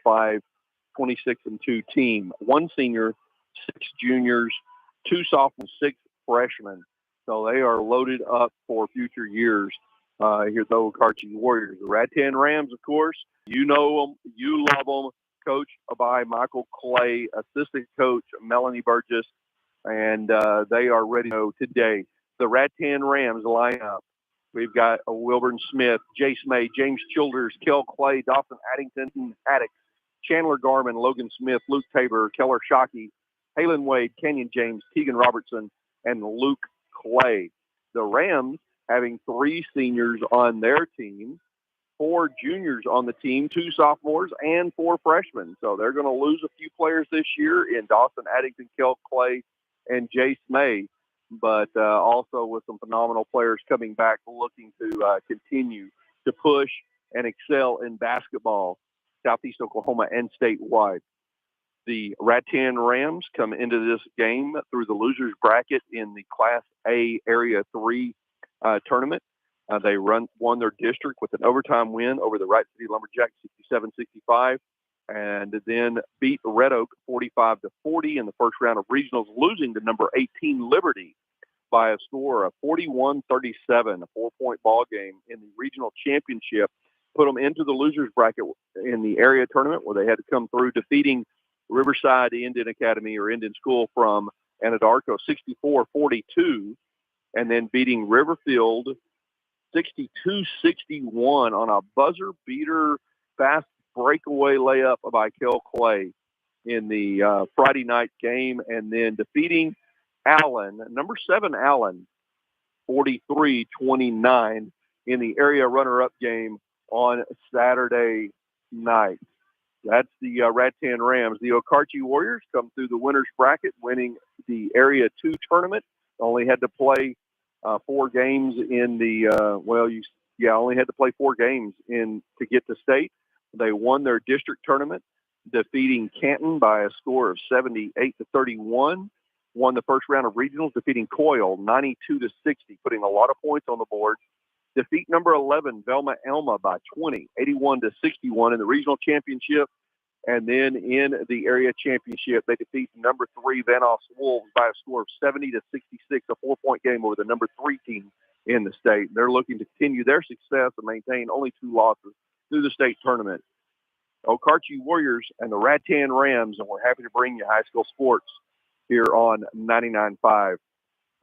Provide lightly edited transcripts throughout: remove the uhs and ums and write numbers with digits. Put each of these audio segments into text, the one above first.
5, 26-2 team. 1 senior, 6 juniors, 2 sophomores, 6 freshmen. So they are loaded up for future years here at the Okarche Warriors. The Rattan Rams, of course, you know them, you love them, coached by Michael Clay, assistant coach Melanie Burgess, and they are ready to go today. The Rattan Rams line up. We've got Wilburn Smith, Jace May, James Childers, Kel Clay, Dawson Addington, Attic, Chandler Garman, Logan Smith, Luke Tabor, Keller Shockey, Halen Wade, Kenyon James, Keegan Robertson, and Luke Clay. The Rams having 3 seniors on their team, 4 juniors on the team, 2 sophomores, and 4 freshmen. So they're going to lose a few players this year in Dawson Addington, Kel Clay, and Jace May, but also with some phenomenal players coming back looking to continue to push and excel in basketball, Southeast Oklahoma and statewide. The Rattan Rams come into this game through the losers bracket in the Class A Area 3 tournament. They won their district with an overtime win over the Wright City Lumberjacks 67-65, and then beat Red Oak 45-40 in the first round of regionals, losing to number 18 Liberty by a score of 41-37, a 4-point ball game in the regional championship. Put them into the losers bracket in the area tournament where they had to come through defeating Riverside Indian Academy or Indian School from Anadarko 64-42, and then beating Riverfield 62-61 on a buzzer beater fast breakaway layup by Kel Clay in the Friday night game, and then defeating Allen, number 7 Allen, 43-29 in the area runner-up game on Saturday night. That's the Rattan Rams. The Okarche Warriors come through the winners bracket, winning the Area 2 tournament. Only had to play 4 games in the only had to play 4 games in to get to state. They won their district tournament, defeating Canton by a score of 78-31. Won the first round of regionals, defeating Coyle 92-60, putting a lot of points on the board. Defeat number 11, Velma Elma, by 20, 81-61 in the regional championship. And then in the area championship, they defeat number 3, Van Oss Wolves, by a score of 70-66, a 4-point game over the number 3 team in the state. They're looking to continue their success and maintain only 2 losses through the state tournament. Okarche Warriors and the Rattan Rams, and we're happy to bring you high school sports here on 99.5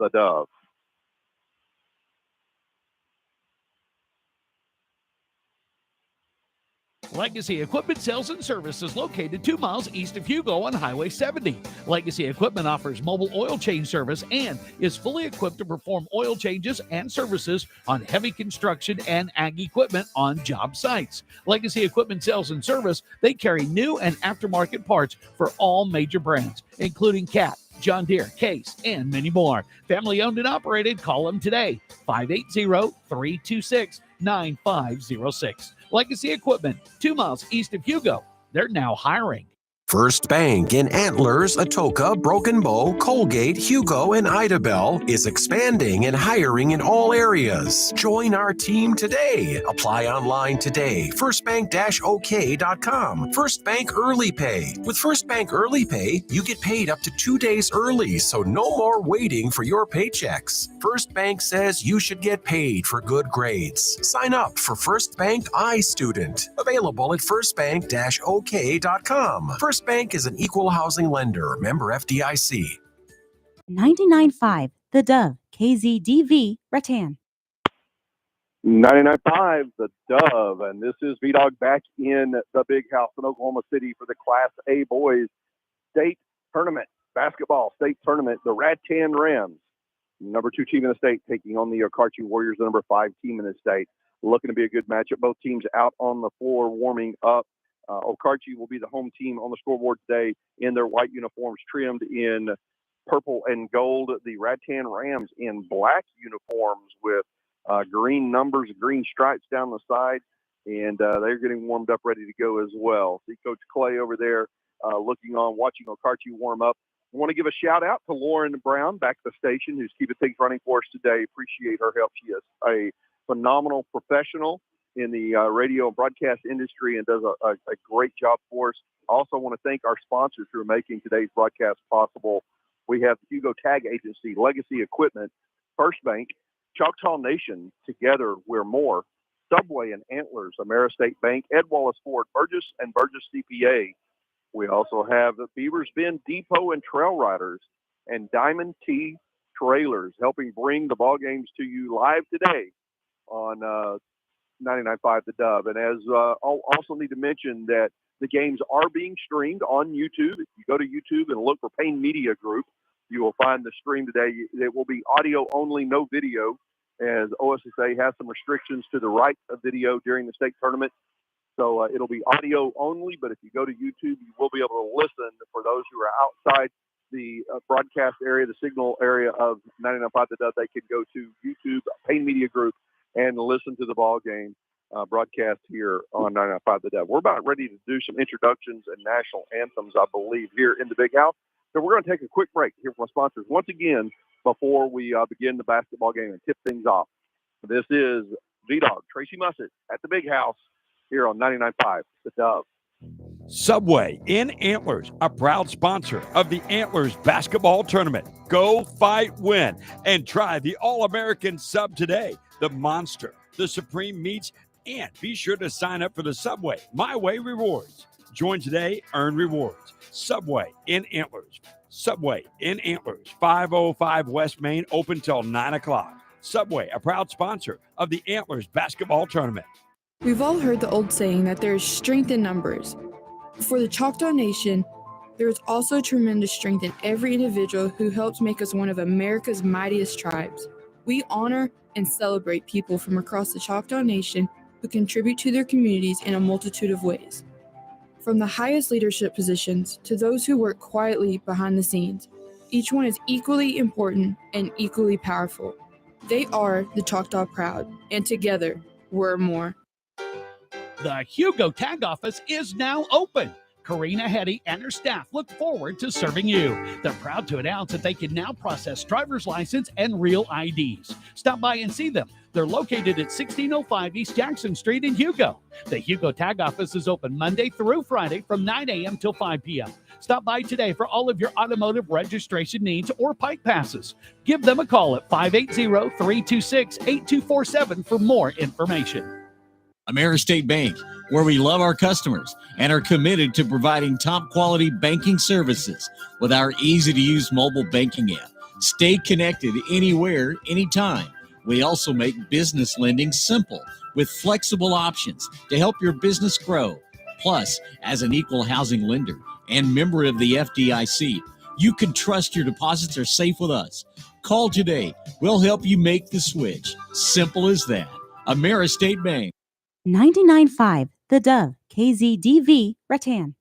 The Dove. Legacy Equipment Sales and Service is located 2 miles east of Hugo on Highway 70. Legacy Equipment offers mobile oil change service and is fully equipped to perform oil changes and services on heavy construction and ag equipment on job sites. Legacy Equipment Sales and Service, they carry new and aftermarket parts for all major brands, including Cat, John Deere, Case, and many more. Family owned and operated. Call them today, 580-326-9506. Legacy Equipment, 2 miles east of Hugo. They're now hiring. First Bank in Antlers, Atoka, Broken Bow, Colgate, Hugo, and Idabel is expanding and hiring in all areas. Join our team today. Apply online today. FirstBank-OK.com. First Bank Early Pay. With First Bank Early Pay, you get paid up to 2 days early, so no more waiting for your paychecks. First Bank says you should get paid for good grades. Sign up for First Bank iStudent. Available at FirstBank-OK.com. First Bank is an equal housing lender. Member FDIC. 99.5 The Dove, KZDV, Rattan. 99.5 The Dove, and this is V-Dog back in the big house in Oklahoma City for the Class A Boys State Tournament, basketball state tournament. The Rattan Rams, number 2 team in the state, taking on the Okarche Warriors, the number 5 team in the state. Looking to be a good matchup. Both teams out on the floor warming up. Okarche will be the home team on the scoreboard today in their white uniforms trimmed in purple and gold. The Rattan Rams in black uniforms with green numbers, green stripes down the side, and they're getting warmed up, ready to go as well. See Coach Clay over there looking on, watching Okarche warm up. I want to give a shout out to Lauren Brown back at the station, who's keeping things running for us today. Appreciate her help. She is a phenomenal professional in the radio and broadcast industry and does a great job for us. I also want to thank our sponsors who are making today's broadcast possible. We have Hugo Tag Agency, Legacy Equipment, First Bank, Choctaw Nation, Together We're More, Subway and Antlers, AmeriState Bank, Ed Wallace Ford, Burgess and Burgess CPA. We also have the Beavers Bend Depot and Trail Riders and Diamond T Trailers helping bring the ball games to you live today on 99.5 The Dove. And as I'll also need to mention that the games are being streamed on YouTube. If you go to YouTube and look for Payne Media Group, you will find the stream today. It will be audio only, no video, as OSSA has some restrictions to the right of video during the state tournament. So it'll be audio only, but if you go to YouTube, you will be able to listen. For those who are outside the broadcast area, the signal area of 99.5 The Dove, they can go to YouTube, Payne Media Group, and listen to the ball game broadcast here on 99.5 The Dove. We're about ready to do some introductions and national anthems, I believe, here in the Big House. So we're going to take a quick break here from our sponsors once again before we begin the basketball game and tip things off. This is V-Dog, Tracy Mussett at the Big House here on 99.5 The Dove. Subway in Antlers, a proud sponsor of the Antlers basketball tournament. Go, fight, win, and try the All-American sub today. The Monster, the Supreme Meats, and be sure to sign up for the Subway My Way Rewards. Join today, earn rewards. Subway in Antlers. Subway in Antlers, 505 West Main, open till 9 o'clock. Subway, a proud sponsor of the Antlers basketball tournament. We've all heard the old saying that there is strength in numbers. For the Choctaw Nation, there is also tremendous strength in every individual who helps make us one of America's mightiest tribes. We honor and celebrate people from across the Choctaw Nation who contribute to their communities in a multitude of ways. From the highest leadership positions to those who work quietly behind the scenes, each one is equally important and equally powerful. They are the Choctaw Proud, and together, we're more. The Hugo Tag Office is now open. Karina Hetty and her staff look forward to serving you. They're proud to announce that they can now process driver's license and real IDs. Stop by and see them. They're located at 1605 East Jackson Street in Hugo. The Hugo Tag Office is open Monday through Friday from 9 a.m. till 5 p.m. Stop by today for all of your automotive registration needs or pipe passes. Give them a call at 580-326-8247 for more information. AmeriState Bank, where we love our customers and are committed to providing top quality banking services with our easy-to-use mobile banking app. Stay connected anywhere, anytime. We also make business lending simple with flexible options to help your business grow. Plus, as an equal housing lender and member of the FDIC, you can trust your deposits are safe with us. Call today. We'll help you make the switch. Simple as that. AmeriState Bank. 99.5 The Dove, KZDV, Rattan.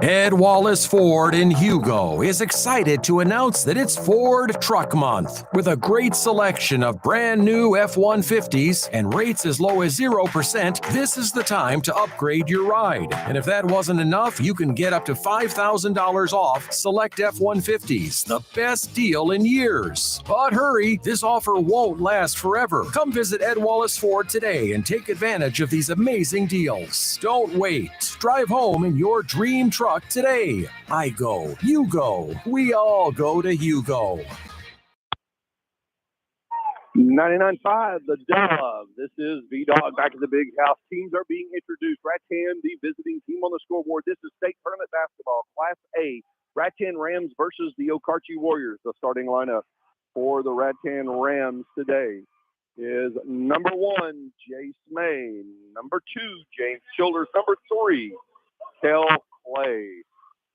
Ed Wallace Ford in Hugo is excited to announce that it's Ford Truck Month. With a great selection of brand new F-150s and rates as low as 0%, this is the time to upgrade your ride. And if that wasn't enough, you can get up to $5,000 off select F-150s, the best deal in years. But hurry, this offer won't last forever. Come visit Ed Wallace Ford today and take advantage of these amazing deals. Don't wait. Drive home in your dream truck today. I go, you go, we all go to Hugo. 99.5 The Dove. This is V-Dog back at the Big House. Teams are being introduced. Rattan, the visiting team on the scoreboard. This is state tournament basketball, Class A. Rattan Rams versus the Okarche Warriors. The starting lineup for the Rattan Rams today is number 1, Jay Smay. Number 2, James Childers. Number 3, Kel Clay.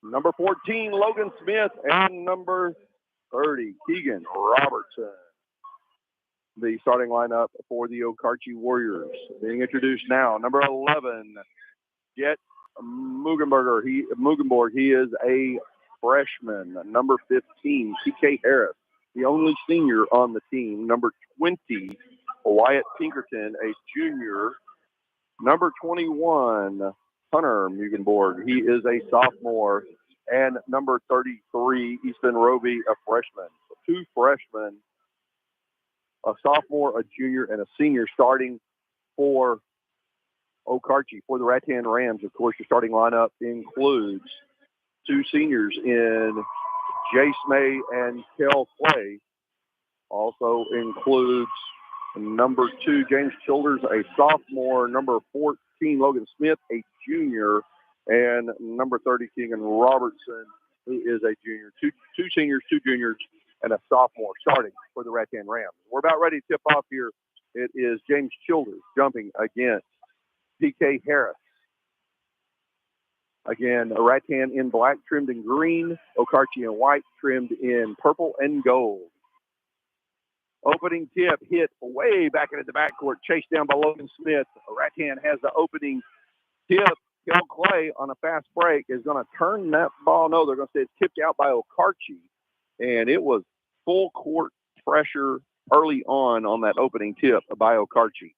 Number 14, Logan Smith. And number 30, Keegan Robertson. The starting lineup for the Okarche Warriors. Being introduced now, number 11, Jet Mugenborg. He is a freshman. Number 15, TK Harris, the only senior on the team. Number 20, Wyatt Pinkerton, a junior. Number 21, Hunter Mugenborg. He is a sophomore. And number 33, Easton Roby, a freshman. So 2 freshmen, a sophomore, a junior, and a senior starting for Okarche. For the Rattan Rams, of course, your starting lineup includes two seniors in Jace May and Kel Clay. Also includes number 2, James Childers, a sophomore, number 14, Logan Smith, a junior, and number 30, Keegan Robertson, who is a junior. Two seniors, 2 juniors, and a sophomore starting for the Rattan Rams. We're about ready to tip off here. It is James Childers jumping against PK Harris. Again, a Rattan in black, trimmed in green, Okarche in white, trimmed in purple and gold. Opening tip hit way back into the backcourt, chased down by Logan Smith. Rattan has the opening tip. Kel Clay on a fast break is going to turn that ball. No, they're going to say it's tipped out by Okarche. And it was full court pressure early on that opening tip by Okarche.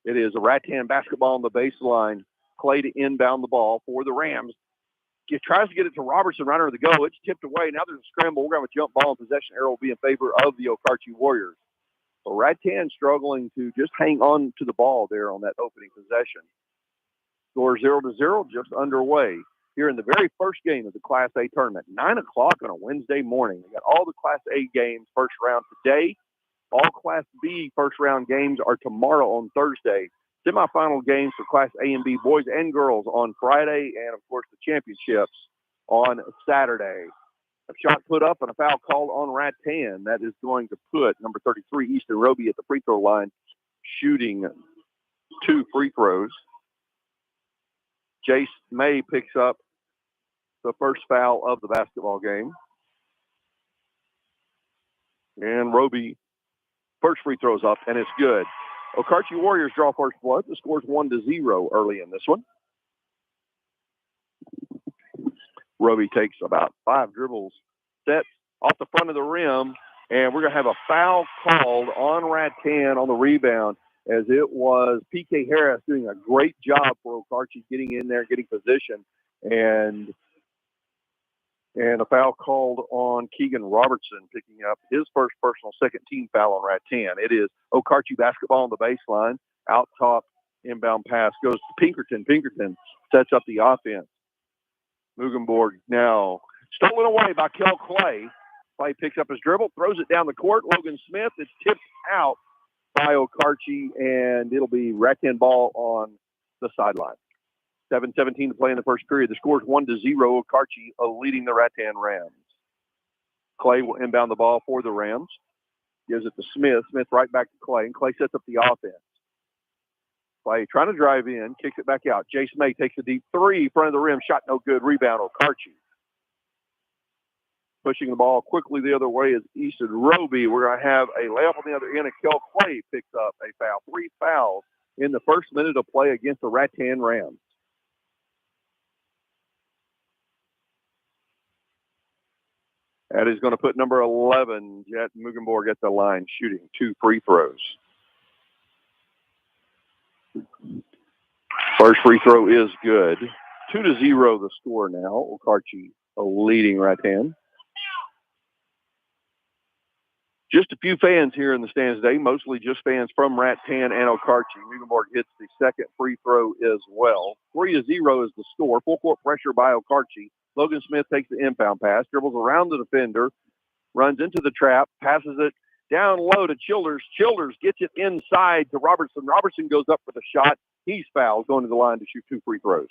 It is a Rattan basketball on the baseline. Clay to inbound the ball for the Rams. He tries to get it to Robertson right under the go. It's tipped away. Now there's a scramble. We're going to have a jump ball, and possession arrow will be in favor of the Okarche Warriors. So Rattan struggling to just hang on to the ball there on that opening possession. Score 0-0, just underway here in the very first game of the Class A tournament. 9 o'clock on a Wednesday morning. We got all the Class A games first round today. All Class B first round games are tomorrow on Thursday. Semifinal games for Class A and B boys and girls on Friday, and of course the championships on Saturday. A shot put up and a foul called on Rattan. That is going to put number 33, Easton Roby, at the free throw line, shooting 2 free throws. Jace May picks up the first foul of the basketball game. And Roby, first free throw's up, and it's good. Okarche Warriors draw first blood. The score's 1-0 early in this one. Roby takes about 5 dribbles, sets off the front of the rim, and we're going to have a foul called on Rattan on the rebound, as it was PK Harris doing a great job for Okarche getting in there, getting position, and a foul called on Keegan Robertson, picking up his first personal second-team foul on Rattan. It is Okarche basketball on the baseline. Out top, inbound pass goes to Pinkerton. Pinkerton sets up the offense. Mugenborg now stolen away by Kel Clay. Clay picks up his dribble, throws it down the court. Logan Smith is tipped out by Okarche, and it'll be Rattan ball on the sideline. 7:17 to play in the first period. The score is 1-0. Okarche leading the Rattan Rams. Clay will inbound the ball for the Rams. Gives it to Smith. Smith right back to Clay, and Clay sets up the offense. Clay trying to drive in, kicks it back out. Jace May takes a deep 3 in front of the rim. Shot no good. Rebound Okarche. Pushing the ball quickly the other way is Easton Roby. We're going to have a layup on the other end, and Kel Clay picks up a foul. 3 fouls in the first minute of play against the Rattan Rams. That is going to put number 11, Jet Mugenborg, at the line, shooting 2 free throws. First free throw is good. 2-0 the score now. Okarche leading Rattan. Just a few fans here in the stands today, mostly just fans from Rattan and Okarche. Mugenborg hits the second free throw as well. 3-0 is the score. Full court pressure by Okarche. Logan Smith takes the inbound pass, dribbles around the defender, runs into the trap, passes it down low to Childers. Childers gets it inside to Robertson. Robertson goes up for the shot. He's fouled, going to the line to shoot 2 free throws.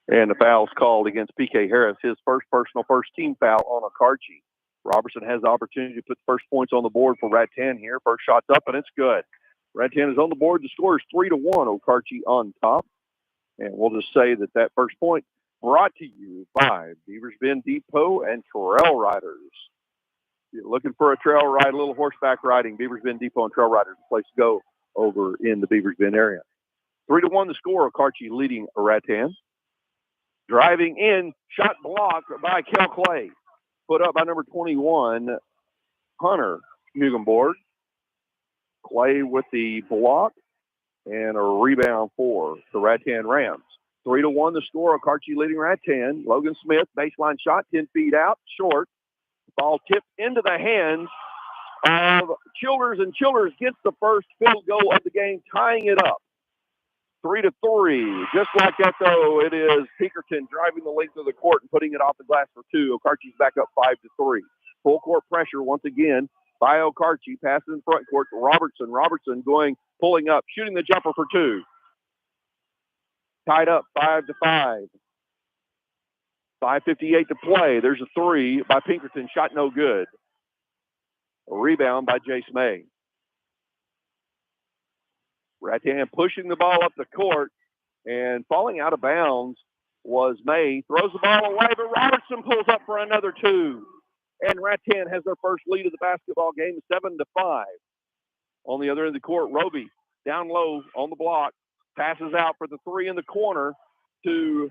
And the foul's called against PK Harris, his first personal first-team foul on Okarche. Robertson has the opportunity to put the first points on the board for Rattan here. First shot's up, and it's good. Rattan is on the board. The score is 3-1. Okarche on top. And we'll just say that first point brought to you by Beavers Bend Depot and Trail Riders. If you're looking for a trail ride, a little horseback riding, Beavers Bend Depot and Trail Riders, the place to go over in the Beavers Bend area. 3-1 the score. Okarche leading Rattan. Driving in, shot blocked by Kel Clay. Put up by number 21, Hunter Mugenborg. Clay with the block and a rebound for the Rattan Rams. 3-1 the score. Okarche leading Rattan. Logan Smith, baseline shot, 10 feet out, short. Ball tipped into the hands of Childers, and Childers gets the first field goal of the game, tying it up 3-3. Just like that, though, it is Pinkerton driving the length of the court and putting it off the glass for two. Okarche's back up 5-3. Full court pressure once again by Okarche. Passes in front court to Robertson. Robertson pulling up, shooting the jumper for two. Tied up 5-5. 5:58 to play. There's a three by Pinkerton. Shot no good. A rebound by Jace May. Rattan pushing the ball up the court, and falling out of bounds was May. Throws the ball away, but Robertson pulls up for another two. And Rattan has their first lead of the basketball game, 7-5. On the other end of the court, Roby down low on the block, passes out for the three in the corner to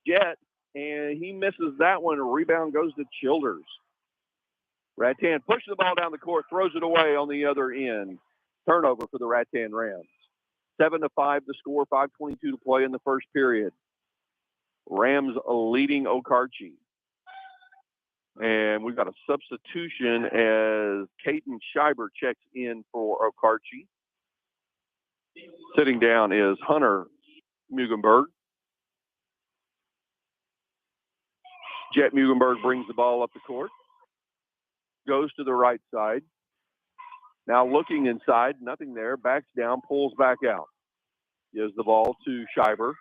Jet, and he misses that one. A rebound goes to Childers. Rattan pushes the ball down the court, throws it away on the other end. Turnover for the Rattan Rams. 7-5 the score, 5:22 to play in the first period. Rams leading Okarche. And we've got a substitution as Caden Scheiber checks in for Okarche. Sitting down is Hunter Mugenberg. Jet Mugenberg brings the ball up the court. Goes to the right side. Now looking inside, nothing there. Backs down, pulls back out. Gives the ball to Scheiber.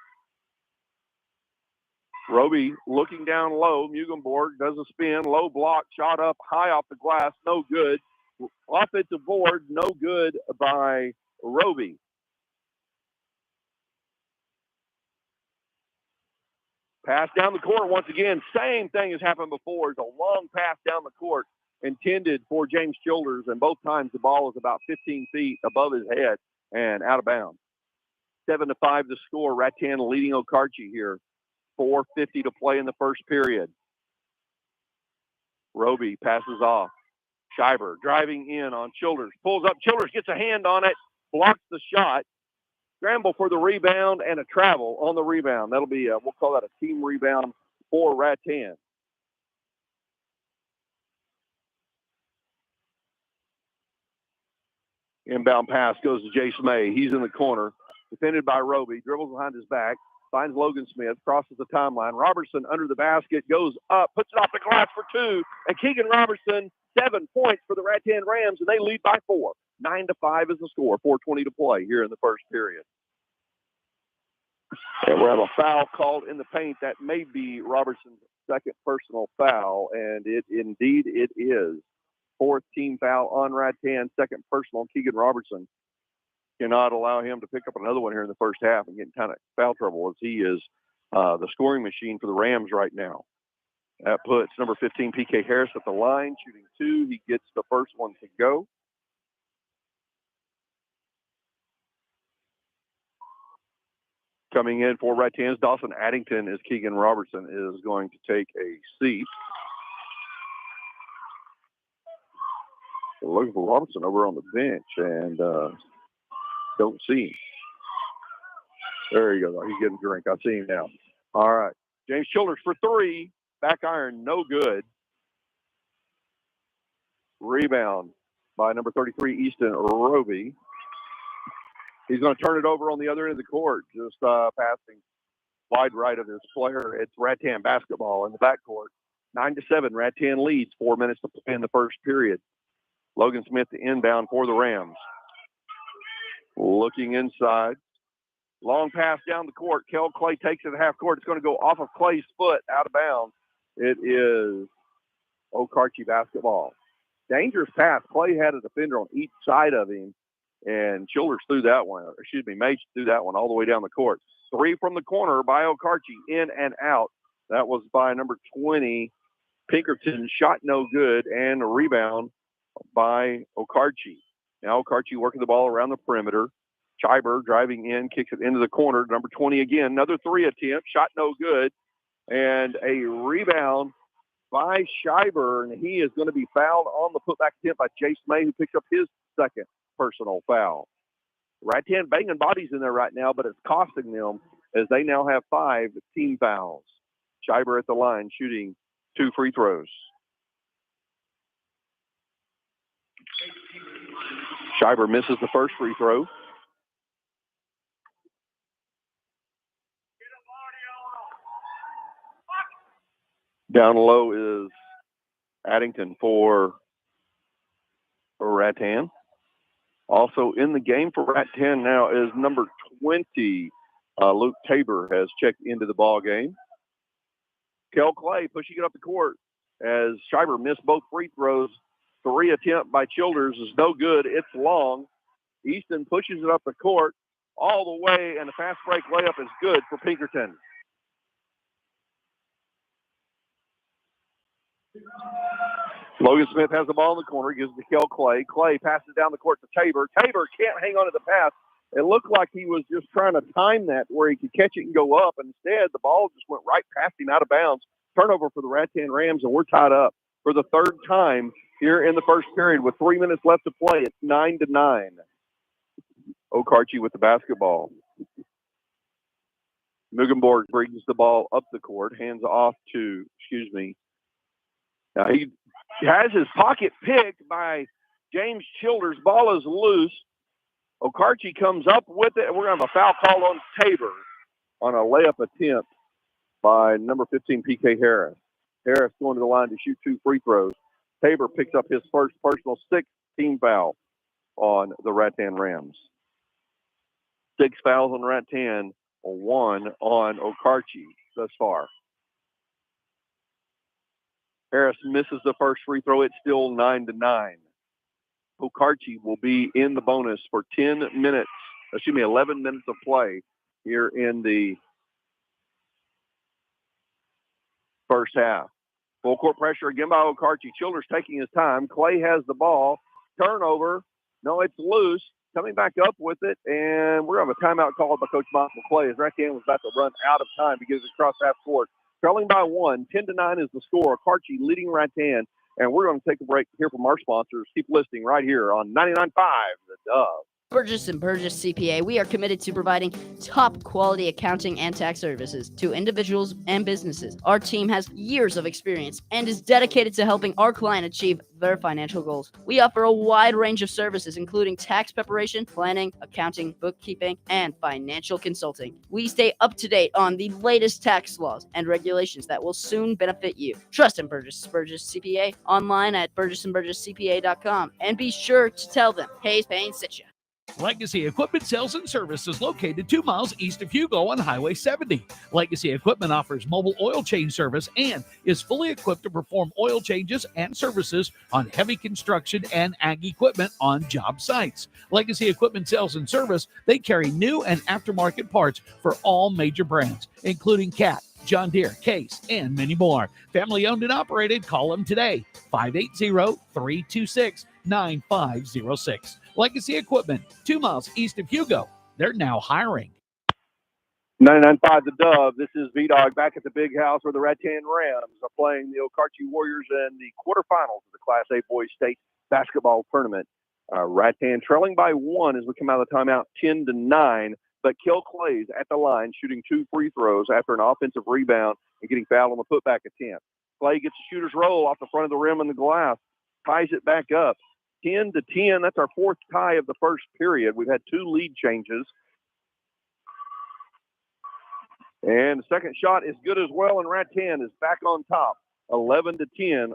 Roby looking down low. Mugenberg does a spin. Low block, shot up high off the glass. No good. Offensive board, no good by Roby. Pass down the court once again. Same thing has happened before. It's a long pass down the court intended for James Childers, and both times the ball is about 15 feet above his head and out of bounds. 7-5 the score. Rattan leading Okarche here. 4:50 to play in the first period. Roby passes off. Scheiber driving in on Childers. Pulls up. Childers gets a hand on it. Blocks the shot. Scramble for the rebound and a travel on the rebound. That'll be, we'll call that a team rebound for Rattan. Inbound pass goes to Jace May. He's in the corner. Defended by Roby. Dribbles behind his back. Finds Logan Smith. Crosses the timeline. Robertson under the basket. Goes up. Puts it off the glass for two. And Keegan Robertson, 7 points for the Rattan Rams, and they lead by 4. 9-5 is the score. 4:20 to play here in the first period. And we'll have a foul called in the paint. That may be Robertson's second personal foul, and indeed it is. 4th team foul on Rattan, second personal. Keegan Robertson cannot allow him to pick up another one here in the first half and get in kind of foul trouble, as he is the scoring machine for the Rams right now. That puts number 15, P.K. Harris, at the line, shooting 2. He gets the first one to go. Coming in for Rattan's Dawson Addington as Keegan Robertson is going to take a seat. We're looking for Robertson over on the bench and don't see him. There you go. He's getting a drink. I see him now. All right. James Childers for 3. Back iron, no good. Rebound by number 33, Easton Roby. He's going to turn it over on the other end of the court, just passing wide right of his player. It's Rattan basketball in the backcourt. 9-7, Rattan leads. 4 minutes to play in the first period. Logan Smith, the inbound for the Rams. Looking inside. Long pass down the court. Kel Clay takes it at half court. It's going to go off of Clay's foot, out of bounds. It is Okarche basketball. Dangerous pass. Clay had a defender on each side of him, and Childers threw that one. May threw that one all the way down the court. 3 from the corner by Okarche, in and out. That was by number 20, Pinkerton. Shot no good, and a rebound by Okarche. Now Okarche working the ball around the perimeter. Scheiber driving in, kicks it into the corner. Number 20 again, another 3 attempt. Shot no good, and a rebound by Scheiber, and he is going to be fouled on the putback attempt by Jace May, who picks up his second personal foul. Rattan banging bodies in there right now, but it's costing them as they now have 5 team fouls. Scheiber at the line shooting 2 free throws. Schreiber misses the first free throw. Down low is Addington for Rattan. Also in the game for Rattan now is number 20. Luke Tabor has checked into the ball game. Kel Clay pushing it up the court as Schreiber missed both free throws. 3 attempt by Childers is no good. It's long. Easton pushes it up the court all the way, and the fast break layup is good for Pinkerton. Logan Smith has the ball in the corner, gives it to Kel Clay. Clay passes down the court to Tabor. Tabor can't hang on to the pass. It looked like he was just trying to time that where he could catch it and go up. Instead, the ball just went right past him out of bounds. Turnover for the Rattan Rams, and we're tied up for the third time here in the first period with 3 minutes left to play. It's 9-9. Okarche with the basketball. Mugenborg brings the ball up the court, hands off to, Now he has his pocket picked by James Childers. Ball is loose. Okarche comes up with it, and we're going to have a foul call on Tabor on a layup attempt by number 15, PK Harris. Harris going to the line to shoot 2 free throws. Tabor picks up his first personal 6th team foul on the Rattan Rams. 6 fouls on Rattan, 1 on Okarche thus far. Harris misses the first free throw. It's still 9-9. Okarche will be in the bonus for 11 minutes of play here in the first half. Full court pressure again by Okarche. Childers taking his time. Clay has the ball. Turnover. No, it's loose. Coming back up with it, and we're going to have a timeout called by Coach Michael Clay as Rattan was about to run out of time to get it across half court. Trailing by 1, 10-9 is the score. Okarche leading Rattan, and we're going to take a break here from our sponsors. Keep listening right here on 99.5 The Dove. Burgess & Burgess CPA, we are committed to providing top quality accounting and tax services to individuals and businesses. Our team has years of experience and is dedicated to helping our client achieve their financial goals. We offer a wide range of services, including tax preparation, planning, accounting, bookkeeping, and financial consulting. We stay up to date on the latest tax laws and regulations that will soon benefit you. Trust in Burgess CPA online at burgessandburgesscpa.com, and be sure to tell them Hayes Payne sent you. Legacy Equipment Sales and Service is located 2 miles east of Hugo on Highway 70. Legacy Equipment offers mobile oil change service and is fully equipped to perform oil changes and services on heavy construction and ag equipment on job sites. Legacy Equipment Sales and Service, they carry new and aftermarket parts for all major brands, including Cat, John Deere, Case, and many more. Family owned and operated. Call them today, 580-326-9506. Legacy Equipment, 2 miles east of Hugo. They're now hiring. 99.5 The Dove. This is V-Dog back at the big house where the Rattan Rams are playing the Okarche Warriors in the quarterfinals of the Class A Boys State Basketball Tournament. Rattan trailing by 1 as we come out of the timeout, 10-9. But Kel Clay's at the line shooting 2 free throws after an offensive rebound and getting fouled on the putback attempt. Clay gets a shooter's roll off the front of the rim and the glass, ties it back up. 10-10. That's our 4th tie of the first period. We've had 2 lead changes. And the second shot is good as well, and Rattan is back on top, 11-10.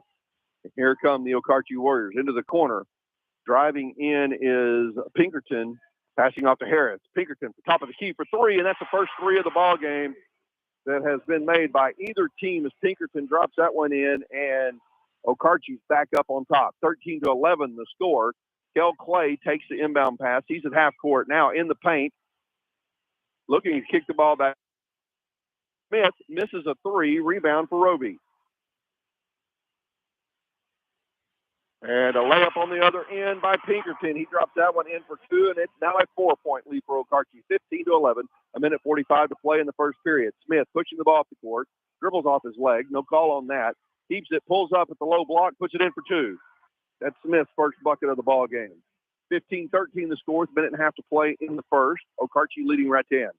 Here come the Okarche Warriors into the corner. Driving in is Pinkerton, passing off to Harris. Pinkerton, top of the key for 3, and that's the first 3 of the ball game that has been made by either team as Pinkerton drops that one in, and Okarche's back up on top. 13-11 the score. Kel Clay takes the inbound pass. He's at half court now in the paint. Looking to kick the ball back. Smith misses a 3. Rebound for Roby. And a layup on the other end by Pinkerton. He drops that one in for 2, and it's now a 4-point lead for Okarche. 15-11. 1:45 to play in the first period. Smith pushing the ball off the court. Dribbles off his leg. No call on that. Keeps it, pulls up at the low block, puts it in for 2. That's Smith's first bucket of the ball game. 15-13 the score. 1.5 to play in the first. Okarche leading Rattan.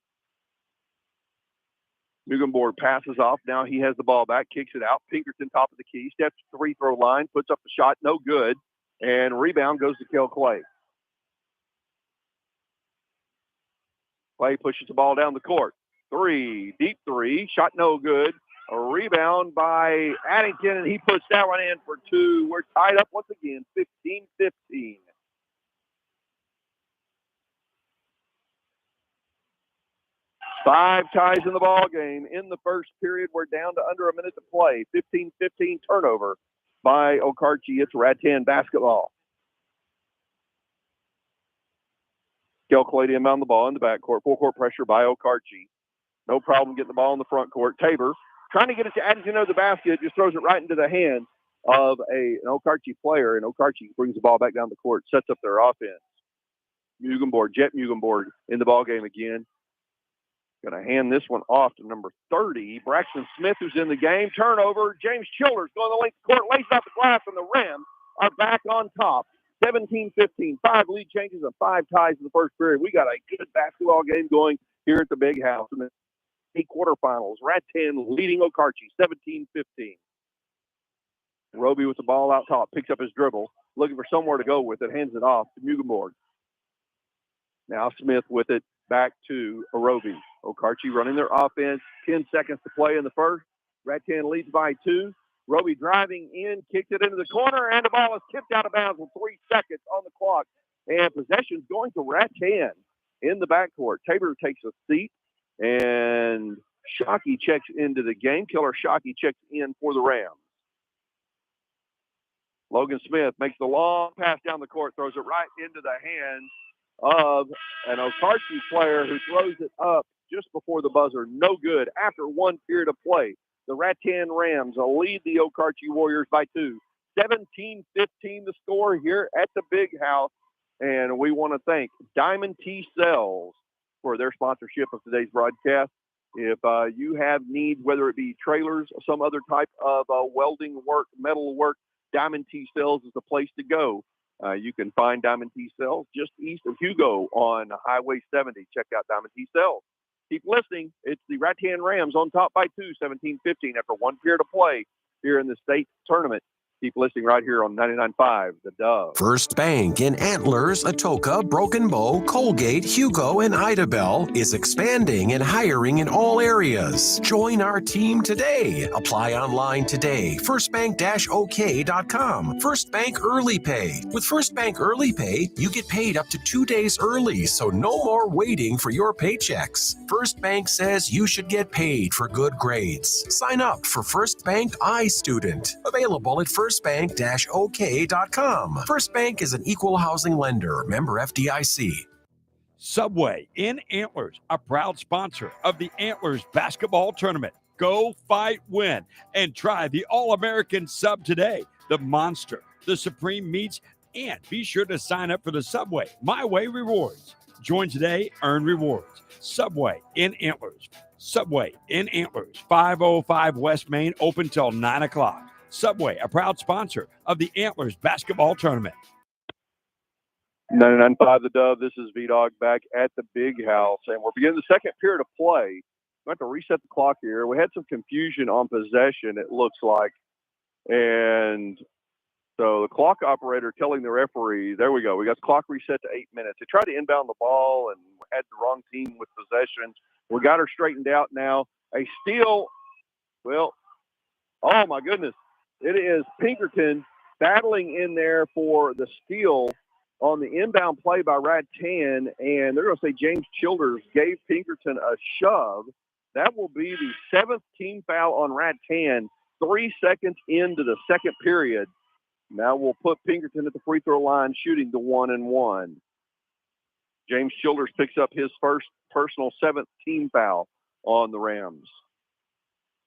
Mugenborg passes off. Now he has the ball back, kicks it out. Pinkerton, top of the key, steps to the free throw line, puts up the shot, no good. And rebound goes to Kel Clay. Clay pushes the ball down the court. Deep three, shot no good. A rebound by Addington, and he puts that one in for two. We're tied up once again, 15-15. Five ties in the ball game. In the first period, we're down to under a minute to play. 15-15 turnover by Okarche. It's Rattan basketball. Kel Clay to inbound the ball in the backcourt. Full court pressure by Okarche. No problem getting the ball in the front court. Tabor trying to get it to Addington over the basket. Just throws it right into the hands of an Okarche player. And Okarche brings the ball back down the court. Sets up their offense. Jet Mugenborg in the ball game again. Going to hand this one off to number 30, Braxton Smith, who's in the game. Turnover. James Childers going the length of the court. Lays off the glass, and the Rams are back on top. 17-15. 5 lead changes and 5 ties in the first period. We got a good basketball game going here at the Big House. In the quarterfinals, Rattan leading Okarche 17-15. Roby with the ball out top, picks up his dribble, looking for somewhere to go with it, hands it off to Mugenborg. Now Smith with it back to Roby. Okarche running their offense. 10 seconds to play in the first. Rattan leads by 2. Roby driving in, kicked it into the corner, and the ball is tipped out of bounds with 3 seconds on the clock. And possession's going to Rattan in the backcourt. Tabor takes a seat, and Shockey checks into the game. Killer Shockey checks in for the Rams. Logan Smith makes the long pass down the court, throws it right into the hands of an Okarche player who throws it up just before the buzzer. No good after 1 period of play. The Rattan Rams lead the Okarche Warriors by 2. 17-15 the score here at the Big House. And we want to thank Diamond T Cells for their sponsorship of today's broadcast. If you have needs, whether it be trailers or some other type of welding work, metal work, Diamond T Cells is the place to go. You can find Diamond T Cells just east of Hugo on Highway 70. Check out Diamond T Cells. Keep listening. It's the Rattan Rams on top by 2, 17-15 after 1 period of play here in the state tournament. Keep listening right here on 99.5 The Dove. First Bank in Antlers, Atoka, Broken Bow, Colgate, Hugo, and Idabel is expanding and hiring in all areas. Join our team today. Apply online today. FirstBank-OK.com. First Bank Early Pay. With First Bank Early Pay, you get paid up to 2 days early, so no more waiting for your paychecks. First Bank says you should get paid for good grades. Sign up for First Bank iStudent. Available at firstbank-ok.com. First Bank is an equal housing lender. Member FDIC. Subway in Antlers, a proud sponsor of the Antlers basketball tournament. Go, fight, win, and try the All-American sub today. The Monster, the Supreme Meats, and be sure to sign up for the Subway My Way Rewards. Join today, earn rewards. Subway in Antlers. Subway in Antlers, 505 West Main, open till 9 o'clock. Subway, a proud sponsor of the Antlers basketball tournament. 99.5 The Dove. This is V-Dog back at the Big House, and we're beginning the second period of play. We have to reset the clock here. We had some confusion on possession, it looks like. And so the clock operator telling the referee, there we go. We got the clock reset to 8 minutes. They tried to inbound the ball and had the wrong team with possession. We got her straightened out now. A steal. Well, oh, my goodness. It is Pinkerton battling in there for the steal on the inbound play by Rattan, and they're going to say James Childers gave Pinkerton a shove. That will be the 7th team foul on Rattan, 3 seconds into the second period. Now we'll put Pinkerton at the free throw line shooting the 1-and-1. James Childers picks up his first personal 7th team foul on the Rams.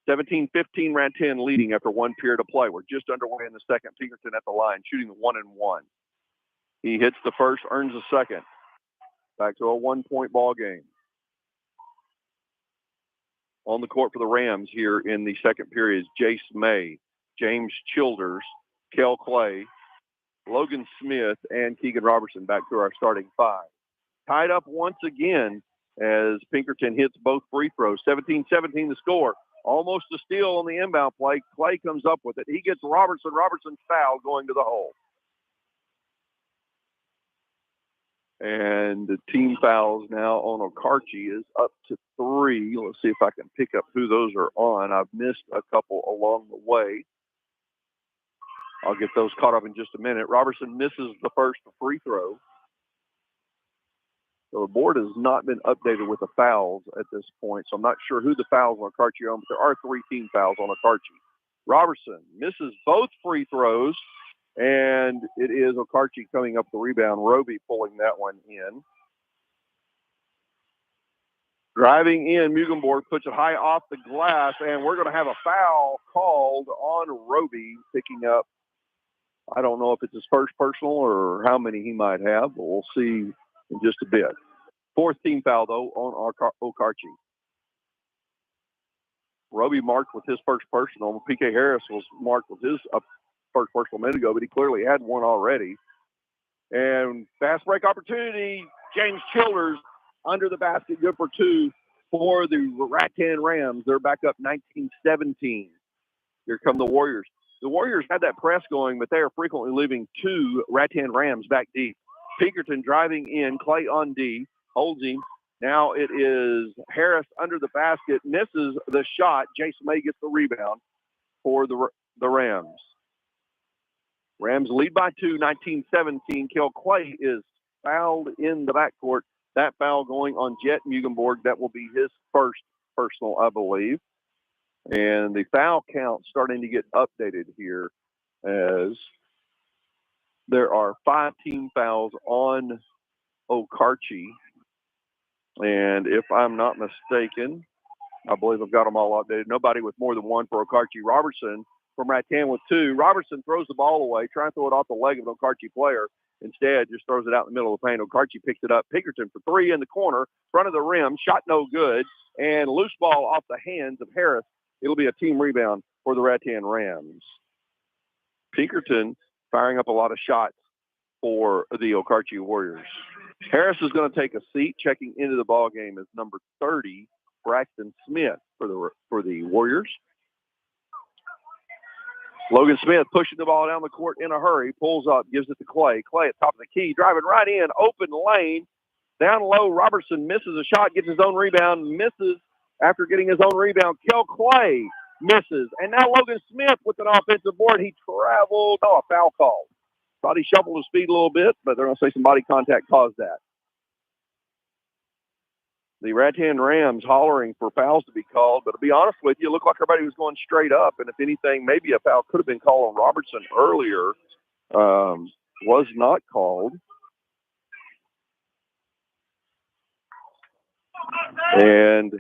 17-15 Rattan leading after 1 period of play. We're just underway in the second. Pinkerton at the line, shooting the 1-and-1. He hits the first, earns the second. Back to a 1-point ball game. On the court for the Rams here in the second period is Jace May, James Childers, Kel Clay, Logan Smith, and Keegan Robertson back to our starting 5. Tied up once again as Pinkerton hits both free throws. 17-17 the score. Almost a steal on the inbound play. Clay comes up with it. He gets Robertson. Robertson's foul going to the hole. And the team fouls now on Okarche is up to 3. Let's see if I can pick up who those are on. I've missed a couple along the way. I'll get those caught up in just a minute. Robertson misses the first free throw. So the board has not been updated with the fouls at this point, so I'm not sure who the fouls on Okarche are on, but there are 3 team fouls on Okarche. Robertson misses both free throws, and it is Okarche coming up the rebound. Roby pulling that one in. Driving in, Mugenborg puts it high off the glass, and we're going to have a foul called on Roby, picking up, I don't know if it's his first personal or how many he might have, but we'll see in just a bit. 4th team foul, though, on Okarche. Roby marked with his first personal. P.K. Harris was marked with his first personal a minute ago, but he clearly had one already. And fast break opportunity. James Childers under the basket, good for 2 for the Rattan Rams. They're back up 19-17. Here come the Warriors. The Warriors had that press going, but they are frequently leaving 2 Rattan Rams back deep. Pinkerton driving in, Clay on D, holds him. Now it is Harris under the basket, misses the shot. Jason May gets the rebound for the Rams. Rams lead by 2, 19-17. Kel Clay is fouled in the backcourt. That foul going on Jet Mugenborg. That will be his first personal, I believe. And the foul count starting to get updated here as there are 5 team fouls on Okarche. And if I'm not mistaken, I believe I've got them all updated. Nobody with more than 1 for Okarche. Robertson from Rattan with 2. Robertson throws the ball away, trying to throw it off the leg of an Okarche player. Instead, just throws it out in the middle of the paint. Okarche picks it up. Pinkerton for 3 in the corner, front of the rim, shot no good, and loose ball off the hands of Harris. It'll be a team rebound for the Rattan Rams. Pinkerton firing up a lot of shots for the Okarche Warriors. Harris is going to take a seat. Checking into the ball game is number 30, Braxton Smith for the Warriors. Logan Smith pushing the ball down the court in a hurry, pulls up, gives it to Clay. Clay at top of the key, driving right in, open lane. Down low, Robertson misses a shot, gets his own rebound, misses after getting his own rebound. Kel Clay misses. And now Logan Smith with an offensive board. He traveled. A foul call. Thought he shuffled his feet a little bit, but they're going to say some body contact caused that. The Rattan Rams hollering for fouls to be called, but to be honest with you, it looked like everybody was going straight up, and if anything, maybe a foul could have been called on Robertson earlier. Was not called. And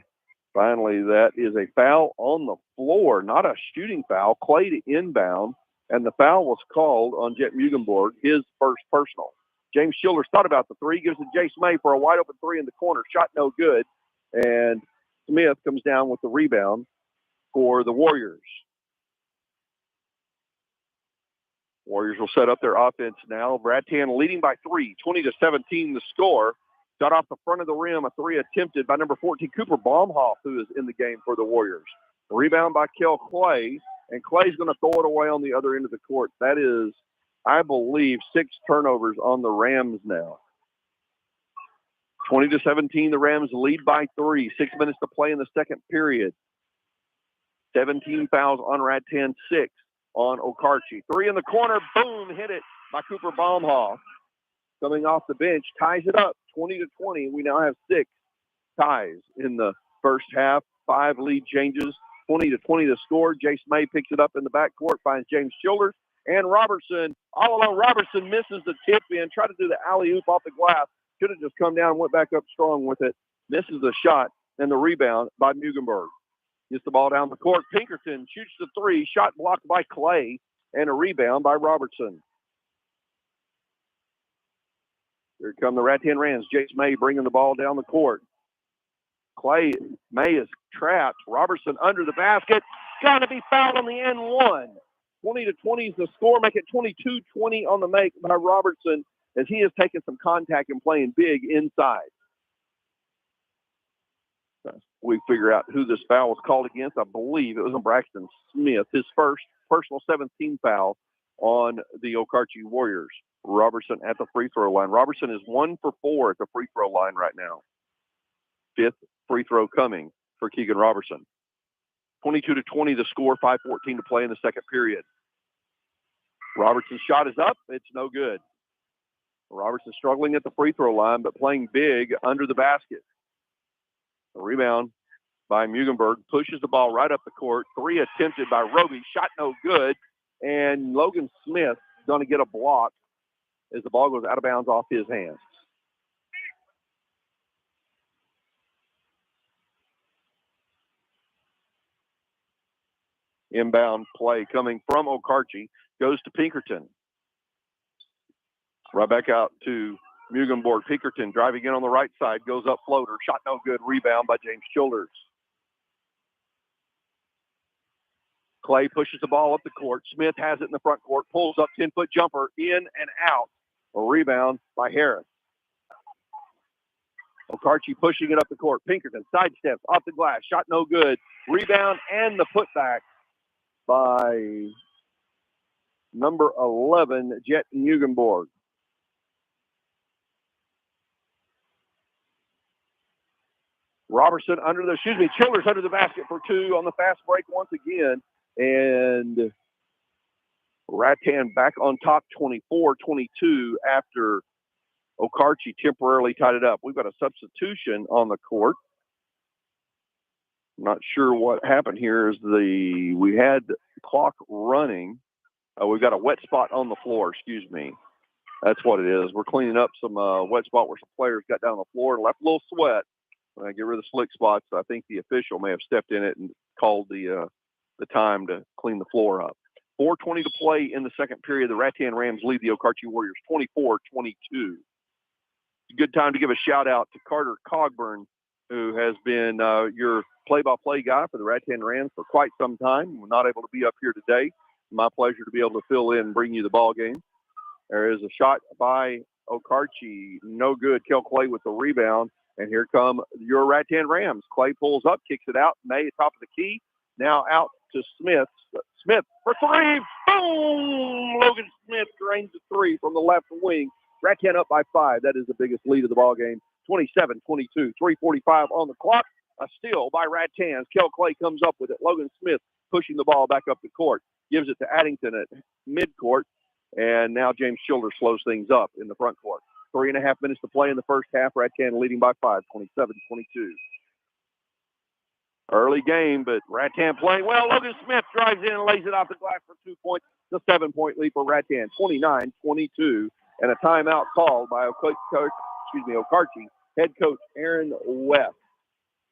finally, that is a foul on the floor, not a shooting foul. Clay to inbound, and the foul was called on Jet Mugenborg, his first personal. James Childers thought about the 3, gives it to Jace May for a wide open 3 in the corner. Shot no good. And Smith comes down with the rebound for the Warriors. Warriors will set up their offense now. Rattan leading by 3, 20-17 the score. Got off the front of the rim, a 3 attempted by number 14, Cooper Baumhoff, who is in the game for the Warriors. Rebound by Kel Clay, and Clay's going to throw it away on the other end of the court. That is, I believe, 6 turnovers on the Rams now. 20-17, the Rams lead by 3. 6 minutes to play in the second period. 17 fouls on Rattan, 6 on Okarche. 3 in the corner, boom, hit it by Cooper Baumhoff. Coming off the bench, ties it up, 20-20. We now have 6 ties in the first half. 5 lead changes, 20-20 the score. Jace May picks it up in the backcourt, finds James Childers. And Robertson, all alone, Robertson misses the tip in, tried to do the alley-oop off the glass. Should have just come down and went back up strong with it. Misses the shot and the rebound by Mugenborg. Gets the ball down the court. Pinkerton shoots the 3, shot blocked by Clay, and a rebound by Robertson. Here come the Rattan Rams. Jace May bringing the ball down the court. Clay, May is trapped. Robertson under the basket. Going to be fouled on the end one. 20-20 is the score. Make it 22-20 on the make by Robertson as he has taken some contact and playing big inside. We figure out who this foul was called against. I believe it was on Braxton Smith, his first personal 17th foul on the Okarche Warriors. Robertson at the free throw line. Robertson is 1 for 4 at the free throw line right now. 5th free throw coming for Keegan Robertson. 22-20 the score, 5:14 to play in the second period. Robertson's shot is up. It's no good. Robertson struggling at the free throw line, but playing big under the basket. A rebound by Mugenberg, pushes the ball right up the court. 3 attempted by Roby, shot no good. And Logan Smith going to get a block as the ball goes out of bounds off his hands. Inbound play coming from Okarche, goes to Pinkerton. Right back out to Mugenborg. Pinkerton driving in on the right side, goes up floater, shot no good, rebound by James Childers. Clay pushes the ball up the court. Smith has it in the front court, pulls up 10-foot jumper, in and out. A rebound by Harris. Okarche pushing it up the court. Pinkerton sidesteps off the glass, shot no good. Rebound and the putback by number 11, Jet Mugenborg. Childers under the basket for 2 on the fast break once again. And Rattan back on top 24-22 after Okarche temporarily tied it up. We've got a substitution on the court. I'm not sure what happened here. We had the clock running. We've got a wet spot on the floor, excuse me. That's what it is. We're cleaning up some wet spot where some players got down on the floor and left a little sweat. Get rid of the slick spots. I think the official may have stepped in it and called the time to clean the floor up. 4:20 to play in the second period. The Rattan Rams lead the Okarche Warriors 24-22. It's a good time to give a shout out to Carter Cogburn, who has been your play-by-play guy for the Rattan Rams for quite some time. We're not able to be up here today. My pleasure to be able to fill in and bring you the ball game. There is a shot by Okarche, no good. Kel Clay with the rebound, and here come your Rattan Rams. Clay pulls up, kicks it out. May top of the key. Now out to Smith. Smith for 3. Boom! Logan Smith drains the 3 from the left wing. Rattan up by 5. That is the biggest lead of the ball game. 27-22. 3:45 on the clock. A steal by Rattan. Kel Clay comes up with it. Logan Smith pushing the ball back up the court. Gives it to Addington at midcourt. And now James Childers slows things up in the front court. 3.5 minutes to play in the first half. Rattan leading by 5, 27-22. Early game, but Rattan playing well. Logan Smith drives in and lays it off the glass for 2 points. The 7-point lead for Rattan, 29-22. And a timeout called by Okarche head coach Aaron West.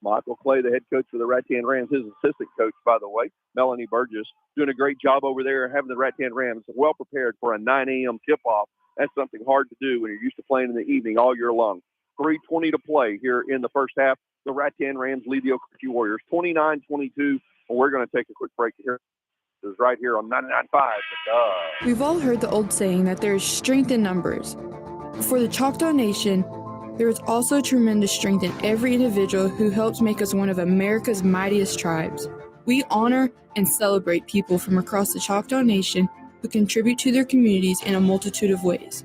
Michael Clay, the head coach for the Rattan Rams, his assistant coach, by the way, Melanie Burgess, doing a great job over there, having the Rattan Rams well prepared for a 9 a.m. tip-off. That's something hard to do when you're used to playing in the evening all year long. 3:20 to play here in the first half. The Rattan Rams lead the Okarche Warriors 29-22. We're going to take a quick break here. This is right here on 99.5. We've all heard the old saying that there is strength in numbers. For the Choctaw Nation, there is also tremendous strength in every individual who helps make us one of America's mightiest tribes. We honor and celebrate people from across the Choctaw Nation who contribute to their communities in a multitude of ways.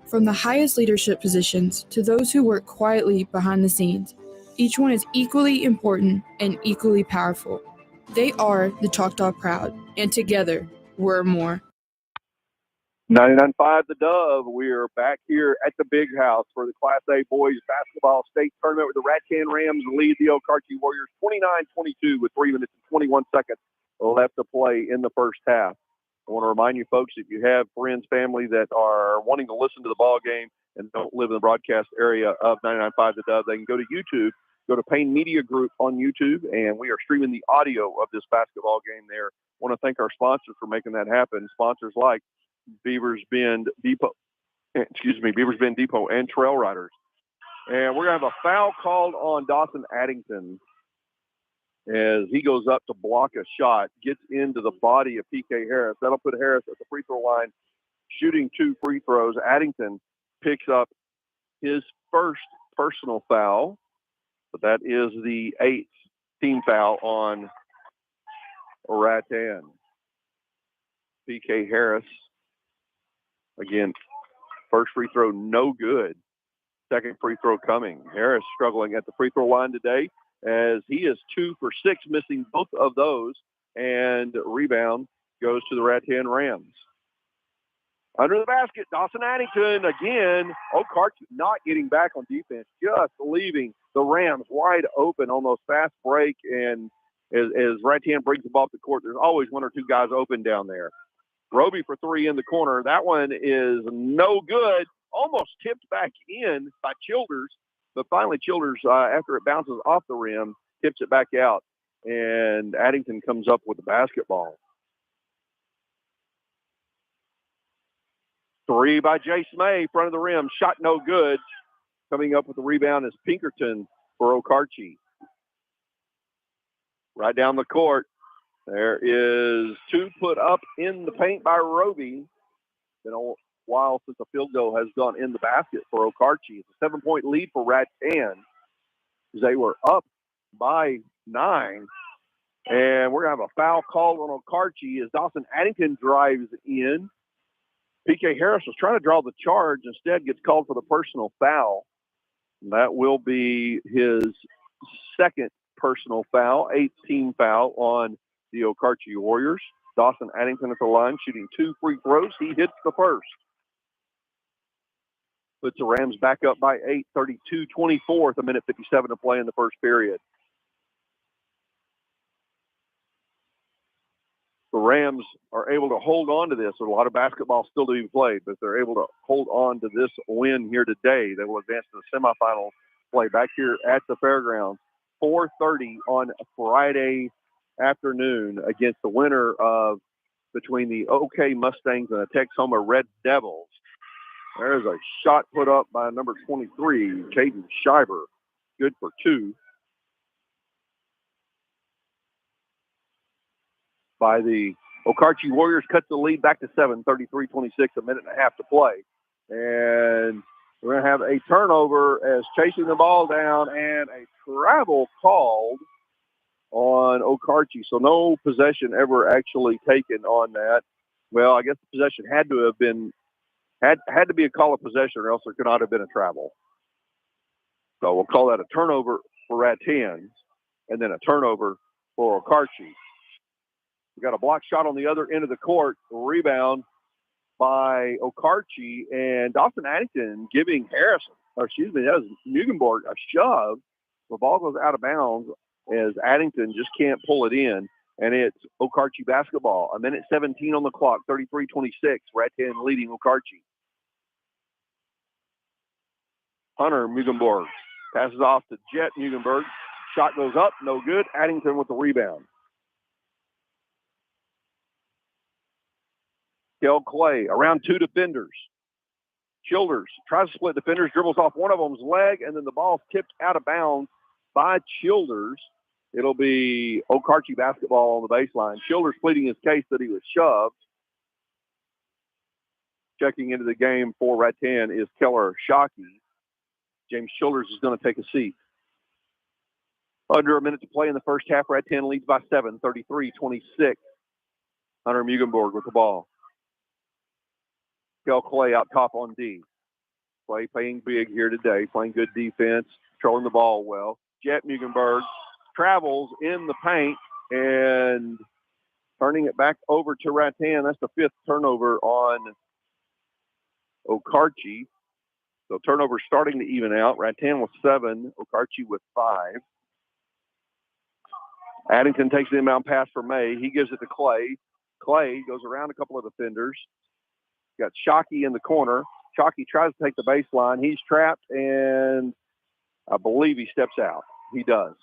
From the highest leadership positions to those who work quietly behind the scenes, each one is equally important and equally powerful. They are the Choctaw Proud, and together, we're more. 99.5 The Dove. We are back here at the Big House for the Class A Boys Basketball State Tournament where the Rattan Rams lead the Okarche Warriors 29-22 with 3 minutes and 21 seconds left to play in the first half. I want to remind you folks, if you have friends, family that are wanting to listen to the ball game and don't live in the broadcast area of 99.5 The Dove, they can go to YouTube, go to Payne Media Group on YouTube, and we are streaming the audio of this basketball game there. I want to thank our sponsors for making that happen. Sponsors like Beavers Bend Depot and Trail Riders. And we're going to have a foul called on Dawson Addington as he goes up to block a shot, gets into the body of PK Harris. That'll put Harris at the free throw line, shooting 2 free throws. Addington picks up his first personal foul, but that is the 8th team foul on Rattan. PK Harris, again, First free throw, no good. Second free throw coming. Harris struggling at the free throw line today as he is 2 for 6, missing both of those. And rebound goes to the Rattan Rams. Under the basket, Dawson Addington again. Okarchi not getting back on defense, just leaving the Rams wide open on those fast break. And as Rattan brings the ball up the court, there's always 1 or 2 guys open down there. Roby for 3 in the corner. That one is no good. Almost tipped back in by Childers, but finally Childers, after it bounces off the rim, tips it back out, and Addington comes up with the basketball. 3 by Jace May, front of the rim, shot no good. Coming up with the rebound is Pinkerton for Okarchi. Right down the court, there is 2 put up in the paint by Roby. Been a while since a field goal has gone in the basket for Okarchi. It's a 7-point lead for Rattan. They were up by 9. And we're going to have a foul called on Okarchi as Dawson Addington drives in. PK Harris was trying to draw the charge, instead gets called for the personal foul. And that will be his second personal foul, 8th team foul on the Okarchi Warriors. Dawson Addington at the line, shooting 2 free throws. He hits the first. Puts the Rams back up by 8, 32-24 with 1:57 to play in the first period. The Rams are able to hold on to this. There's a lot of basketball still to be played, but they're able to hold on to this win here today. They will advance to the semifinal play back here at the fairgrounds. 4:30 on Friday afternoon against the winner of between the OK Mustangs and the Texoma Red Devils. There's a shot put up by number 23, Caden Shiver. Good for 2. By the Okarchi Warriors, cuts the lead back to 7, 33-26, a minute and a half to play. And we're going to have a turnover as chasing the ball down and a travel called on Okarchi. So no possession ever actually taken on that. Well, I guess the possession had to have been, had to be a call of possession or else there could not have been a travel. So we'll call that a turnover for Rattan and then a turnover for Okarchi. We got a block shot on the other end of the court. Rebound by Okarchi, and Dawson Addington giving Harrison, that was Mugenborg, a shove. The ball goes out of bounds as Addington just can't pull it in, and it's Okarchi basketball. 1:17 on the clock, 33-26. Rattan leading Okarchi. Hunter Mugenborg passes off to Jet Mugenberg. Shot goes up, no good. Addington with the rebound. Kel Clay around 2 defenders. Childers tries to split defenders, dribbles off one of them's leg, and then the ball tipped out of bounds by Childers. It'll be Okarchi basketball on the baseline. Childers pleading his case that he was shoved. Checking into the game for Rattan is Keller Shockey. James Childers is going to take a seat. Under a minute to play in the first half. Rattan leads by 7, 33-26. Hunter Mugenborg with the ball. Kel Clay out top on D. Clay playing big here today, playing good defense, controlling the ball well. Jet Mugenberg travels in the paint and turning it back over to Rattan. That's the 5th turnover on Okarchi. So turnover starting to even out. Rattan with 7, Okarchi with 5. Addington takes the inbound pass for May. He gives it to Clay. Clay goes around a couple of defenders. Got Shockey in the corner. Shockey tries to take the baseline. He's trapped, and I believe he steps out. He does.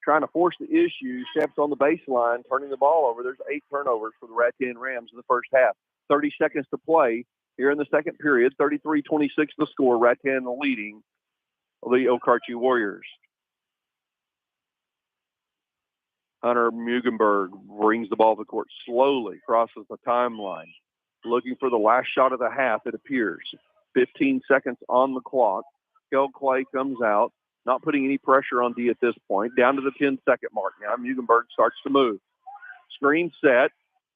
Trying to force the issue, steps on the baseline, turning the ball over. There's 8 turnovers for the Rattan Rams in the first half. 30 seconds to play here in the second period. 33-26 the score. Rattan leading the Okarchi Warriors. Hunter Mugenberg brings the ball to the court slowly, crosses the timeline. Looking for the last shot of the half, it appears. 15 seconds on the clock. Kel Clay comes out, not putting any pressure on D at this point. Down to the 10-second mark now. Mugenberg starts to move. Screen set.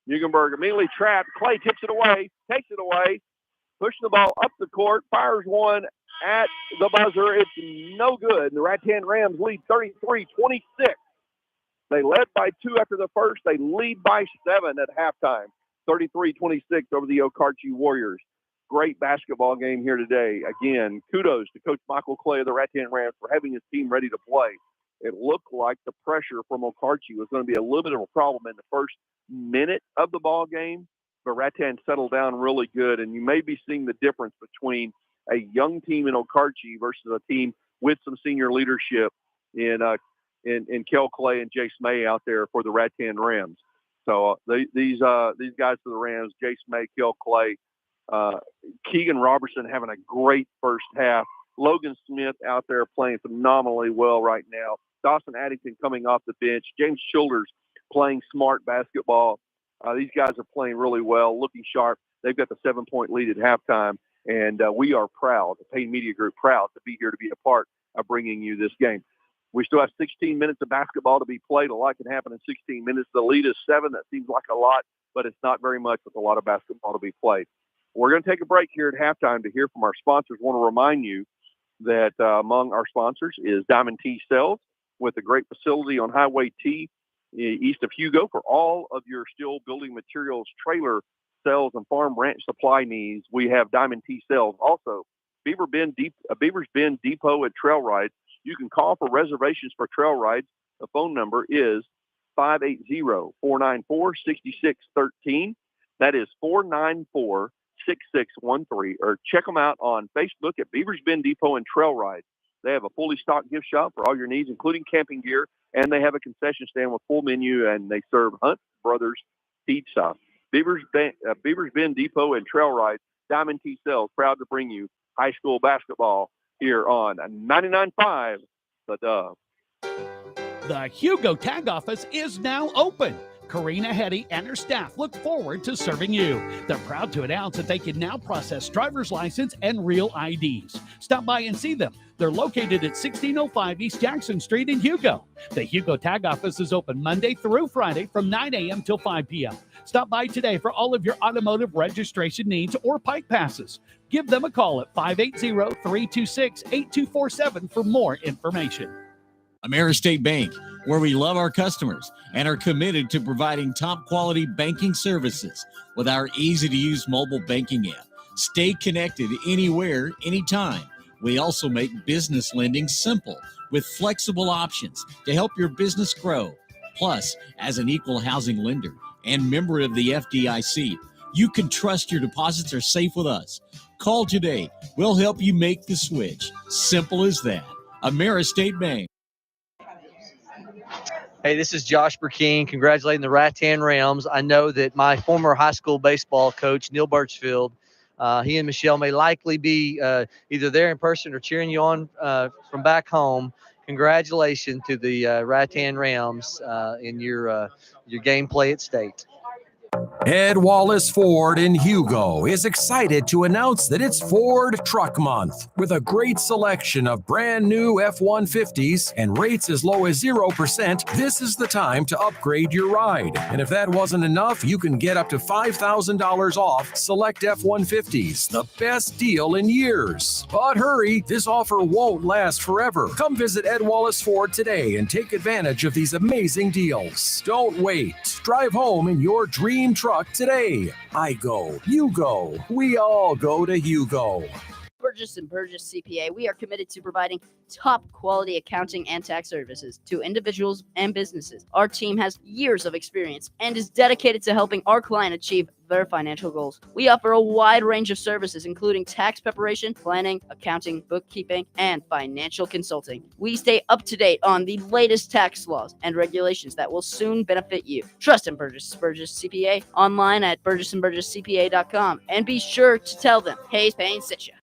Mugenberg immediately trapped. Clay tips it away, takes it away. pushing the ball up the court, fires one at the buzzer. It's no good. The Rattan Rams lead 33-26. They led by 2 after the first. They lead by 7 at halftime, 33-26 over the Okarche Warriors. Great basketball game here today. Again, kudos to Coach Michael Clay of the Rattan Rams for having his team ready to play. It looked like the pressure from Okarche was going to be a little bit of a problem in the first minute of the ball game, but Rattan settled down really good, and you may be seeing the difference between a young team in Okarche versus a team with some senior leadership in Kel Clay and Jace May out there for the Rattan Rams. So these guys for the Rams, Jace May, Kel Clay, Keegan Robertson having a great first half. Logan Smith out there playing phenomenally well right now. Dawson Addington coming off the bench. James Childers playing smart basketball. These guys are playing really well, looking sharp. They've got the 7-point lead at halftime, and we are proud, the Payne Media Group, proud to be here to be a part of bringing you this game. We still have 16 minutes of basketball to be played. A lot can happen in 16 minutes. The lead is 7. That seems like a lot, but it's not very much with a lot of basketball to be played. We're going to take a break here at halftime to hear from our sponsors. I want to remind you that among our sponsors is Diamond T Sales, with a great facility on Highway T east of Hugo for all of your steel building materials, trailer sales, and farm ranch supply needs. We have Diamond T Sales. Also, Beavers Bend Depot and Trail Rides. You can call for reservations for trail rides. The phone number is 580-494-6613. That is 494-6613. Or check them out on Facebook at Beavers Bend Depot and Trail Rides. They have a fully stocked gift shop for all your needs, including camping gear, and they have a concession stand with full menu, and they serve Hunt Brothers Pizza. Beavers Bend Depot and Trail Rides, Diamond T Sales, proud to bring you high school basketball here on 99.5 The Dove. The Hugo Tag Office is now open. Karina Hetty and her staff look forward to serving you. They're proud to announce that they can now process driver's license and real IDs. Stop by and see them. They're located at 1605 East Jackson Street in Hugo. The Hugo Tag Office is open Monday through Friday from 9 a.m. till 5 p.m. Stop by today for all of your automotive registration needs or Pike passes. Give them a call at 580-326-8247 for more information. AmeriState Bank, where we love our customers and are committed to providing top quality banking services with our easy-to-use mobile banking app. Stay connected anywhere, anytime. We also make business lending simple with flexible options to help your business grow. Plus, as an equal housing lender and member of the FDIC, you can trust your deposits are safe with us. Call today. We'll help you make the switch. Simple as that. AmeriState Bank. Hey, this is Josh Burkeen congratulating the Rattan Rams. I know that my former high school baseball coach, Neil Birchfield, he and Michelle may likely be either there in person or cheering you on from back home. Congratulations to the Rattan Rams in your gameplay at state. Ed Wallace Ford in Hugo is excited to announce that it's Ford Truck Month. With a great selection of brand new F-150s and rates as low as 0%, this is the time to upgrade your ride. And if that wasn't enough, you can get up to $5,000 off select F-150s, the best deal in years. But hurry, this offer won't last forever. Come visit Ed Wallace Ford today and take advantage of these amazing deals. Don't wait. Drive home in your dream truck today. I go, you go, we all go to Hugo. Burgess & Burgess CPA, we are committed to providing top quality accounting and tax services to individuals and businesses. Our team has years of experience and is dedicated to helping our client achieve their financial goals. We offer a wide range of services, including tax preparation, planning, accounting, bookkeeping, and financial consulting. We stay up to date on the latest tax laws and regulations that will soon benefit you. Trust in Burgess & Burgess CPA online at burgessandburgesscpa.com, and be sure to tell them Hayes Payne sent you.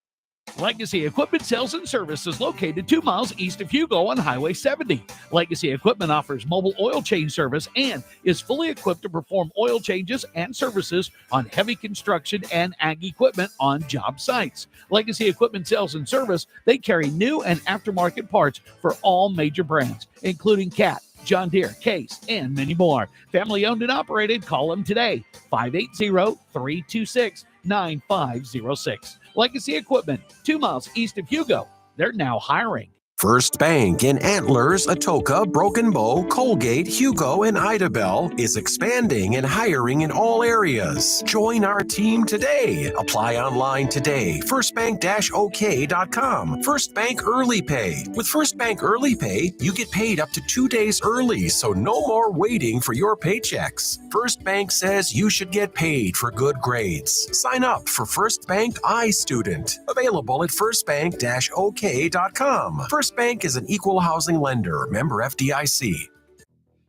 Legacy Equipment Sales and Service is located 2 miles east of Hugo on Highway 70. Legacy Equipment offers mobile oil change service and is fully equipped to perform oil changes and services on heavy construction and ag equipment on job sites. Legacy Equipment Sales and Service, they carry new and aftermarket parts for all major brands, including Cat, John Deere, Case, and many more. Family owned and operated. Call them today. 580-326-9506. Legacy Equipment, 2 miles east of Hugo. They're now hiring. First Bank in Antlers, Atoka, Broken Bow, Colgate, Hugo, and Idabel is expanding and hiring in all areas. Join our team today. Apply online today. FirstBank-OK.com. First Bank Early Pay. With First Bank Early Pay, you get paid up to 2 days early, so no more waiting for your paychecks. First Bank says you should get paid for good grades. Sign up for First Bank iStudent. Available at FirstBank-OK.com. First Bank is an equal housing lender, member FDIC.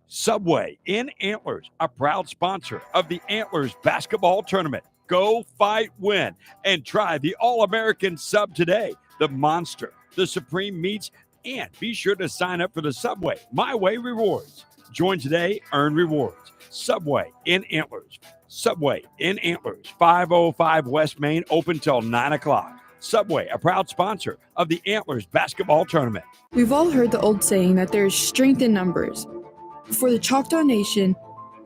Subway in Antlers, a proud sponsor of the Antlers basketball tournament. Go, fight, win, and try the All-American sub today. The Monster, the Supreme Meats, and be sure to sign up for the Subway My Way Rewards. Join today, earn rewards. Subway in Antlers. Subway in Antlers, 505 West Main, open till 9 o'clock. Subway, a proud sponsor of the Antlers basketball tournament. We've all heard the old saying that there is strength in numbers. For the Choctaw Nation,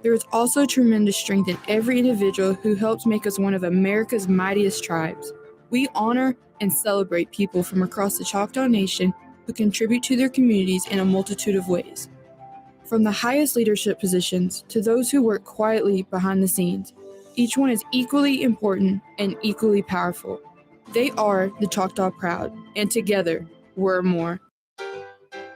there is also tremendous strength in every individual who helps make us one of America's mightiest tribes. We honor and celebrate people from across the Choctaw Nation who contribute to their communities in a multitude of ways. From the highest leadership positions to those who work quietly behind the scenes, each one is equally important and equally powerful. They are the Choctaw Proud, and together, we're more.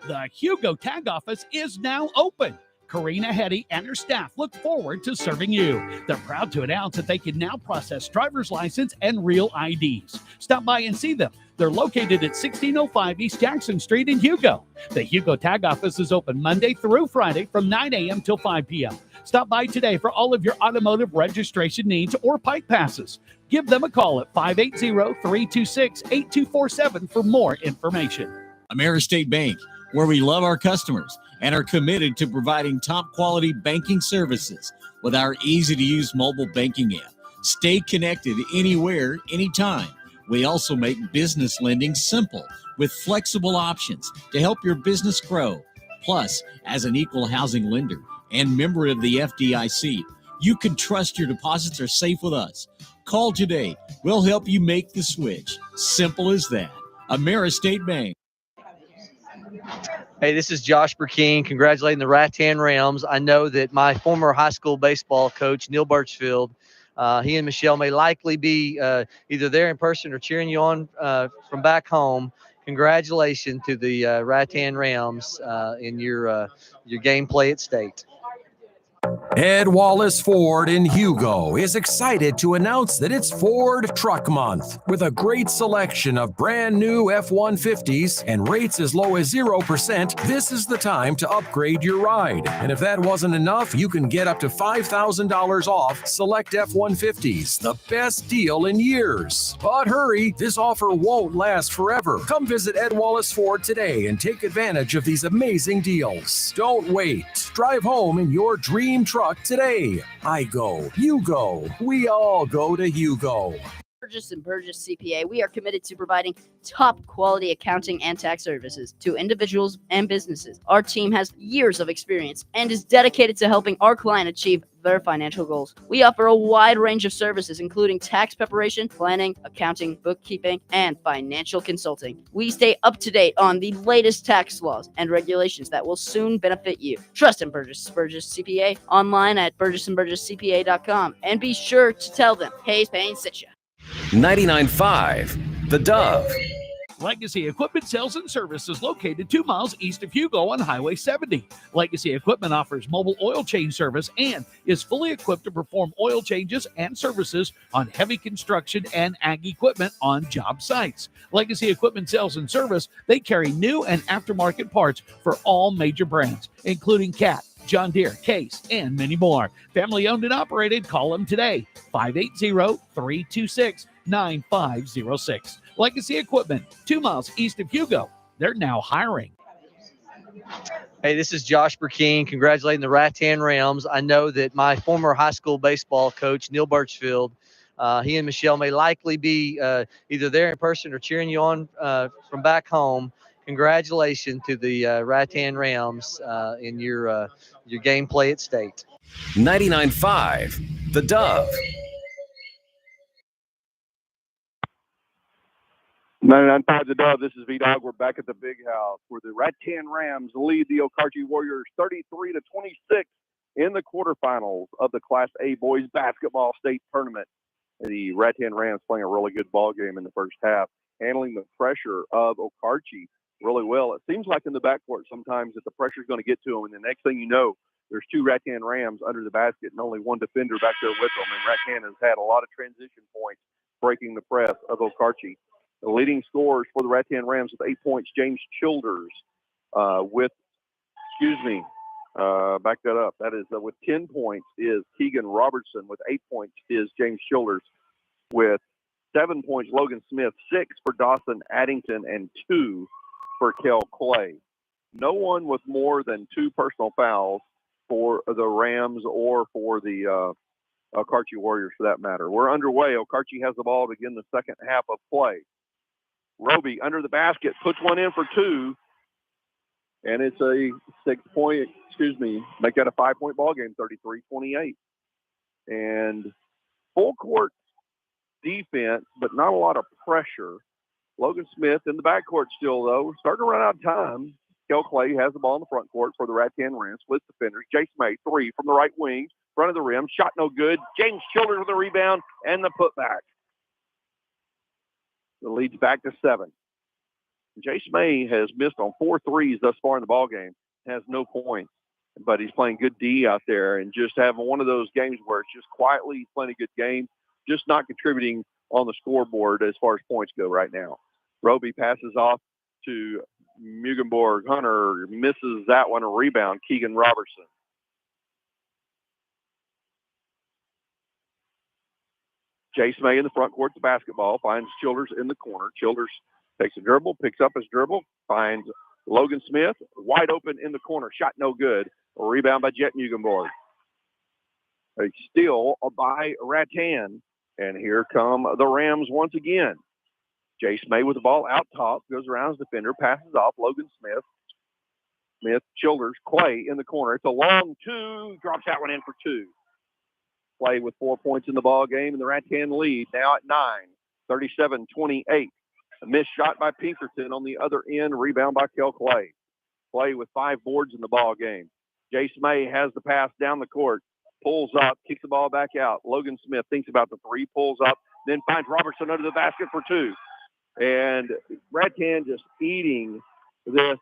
The Hugo Tag Office is now open. Karina Hetty and her staff look forward to serving you. They're proud to announce that they can now process driver's license and real IDs. Stop by and see them. They're located at 1605 East Jackson Street in Hugo. The Hugo Tag Office is open Monday through Friday from 9 a.m. till 5 p.m. Stop by today for all of your automotive registration needs or pipe passes. Give them a call at 580-326-8247 for more information. AmeriState Bank, where we love our customers and are committed to providing top quality banking services with our easy-to-use mobile banking app. Stay connected anywhere, anytime. We also make business lending simple with flexible options to help your business grow. Plus, as an equal housing lender and member of the FDIC, you can trust your deposits are safe with us. Call today. We'll help you make the switch. Simple as that. AmeriState Bank. Hey, this is Josh Burkeen, congratulating the Rattan Rams. I know that my former high school baseball coach, Neil Birchfield, he and Michelle may likely be either there in person or cheering you on from back home. Congratulations to the Rattan Rams in your gameplay at state. Ed Wallace Ford in Hugo is excited to announce that it's Ford Truck Month. With a great selection of brand new F-150s and rates as low as 0%, this is the time to upgrade your ride. And if that wasn't enough, you can get up to $5,000 off select F-150s, the best deal in years. But hurry, this offer won't last forever. Come visit Ed Wallace Ford today and take advantage of these amazing deals. Don't wait. Drive home in your dream truck today. I go, you go, we all go to Hugo. Burgess & Burgess CPA, we are committed to providing top quality accounting and tax services to individuals and businesses. Our team has years of experience and is dedicated to helping our client achieve their financial goals. We offer a wide range of services, including tax preparation, planning, accounting, bookkeeping, and financial consulting. We stay up to date on the latest tax laws and regulations that will soon benefit you. Trust in Burgess CPA online at burgessandburgesscpa.com, and be sure to tell them Hayes Payne sent you. 99.5 The Dove. Legacy Equipment Sales and Service is located 2 miles east of Hugo on Highway 70. Legacy Equipment offers mobile oil change service and is fully equipped to perform oil changes and services on heavy construction and ag equipment on job sites. Legacy Equipment Sales and Service, they carry new and aftermarket parts for all major brands, including Cat, John Deere, Case, and many more. Family owned and operated. Call them today. 580-326-9506. Legacy Equipment, 2 miles east of Hugo. They're now hiring. Hey, this is Josh Burkeen, congratulating the Rattan Rams. I know that my former high school baseball coach, Neil Birchfield, he and Michelle may likely be either there in person or cheering you on from back home. congratulations to the Rattan Rams in your gameplay at state. 99.5 The Dove. 99.5 The Dove. This is V-Dog. We're back at the big house where the Rattan Rams lead the Okarche Warriors 33-26 in the quarterfinals of the Class A Boys Basketball State Tournament. The Rattan Rams playing a really good ball game in the first half, handling the pressure of Okarche really well. It seems like in the backcourt sometimes that the pressure is going to get to them, and the next thing you know, there's two Rattan Rams under the basket and only one defender back there with them. And Rattan has had a lot of transition points breaking the press of Okarche. The leading scorers for the Rattan Rams with 8 points, James Childers back that up. That is with 10 points is Keegan Robertson. With 8 points is James Childers. With 7 points, Logan Smith. 6 for Dawson Addington and 2 for Kel Clay. No one with more than 2 personal fouls for the Rams or for the Okarche Warriors for that matter. We're underway. Okarche has the ball to begin the second half of play. Roby under the basket, puts one in for 2, and it's a 6-point, make that a 5-point ball game, 33-28. And full court defense, but not a lot of pressure. Logan Smith in the backcourt still, though, starting to run out of time. Kel Clay has the ball in the front court for the Rattan Rams, split defenders. Jace May, 3 from the right wing, front of the rim, shot no good. James Childers with the rebound and the putback. The lead's back to 7. Jace May has missed on 4 threes thus far in the ball game, has no points, but he's playing good D out there and just having one of those games where it's just quietly playing a good game, just not contributing on the scoreboard as far as points go right now. Roby passes off to Mugenborg. Hunter misses that one, a rebound, Keegan Robertson. Jace May in the front court, the basketball, finds Childers in the corner. Childers takes a dribble, picks up his dribble, finds Logan Smith, wide open in the corner, shot no good. A rebound by Jet Mugenborg. A steal by Rattan, and here come the Rams once again. Jace May with the ball out top, goes around his defender, passes off Logan Smith. Smith, Childers, Clay in the corner. It's a long 2, drops that one in for 2. Clay with 4 points in the ball game, and the Rattan lead now at 9, 37-28. A missed shot by Pinkerton on the other end, rebound by Kel Clay. Clay with 5 boards in the ball game. Jace May has the pass down the court, pulls up, kicks the ball back out. Logan Smith thinks about the 3, pulls up, then finds Robertson under the basket for 2. And Rattan just eating this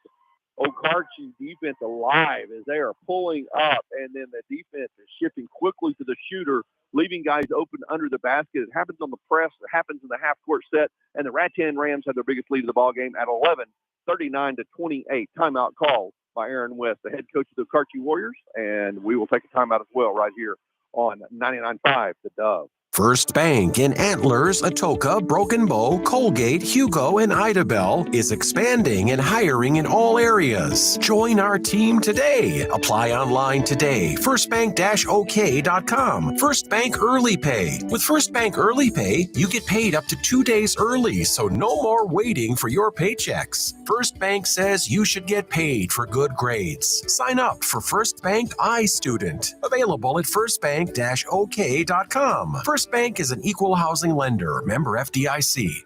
Okarche defense alive as they are pulling up, and then the defense is shifting quickly to the shooter, leaving guys open under the basket. It happens on the press. It happens in the half-court set, and the Rattan Rams have their biggest lead of the ball game at 11, 39-28. Timeout call by Aaron West, the head coach of the Okarche Warriors, and we will take a timeout as well right here on 99.5 The Dove. First Bank in Antlers, Atoka, Broken Bow, Colgate, Hugo, and Idabel is expanding and hiring in all areas. Join our team today. Apply online today. FirstBank-OK.com. First Bank Early Pay. With First Bank Early Pay, you get paid up to 2 days early, so no more waiting for your paychecks. First Bank says you should get paid for good grades. Sign up for First Bank iStudent. Available at FirstBank-OK.com. First Bank is an equal housing lender. Member FDIC.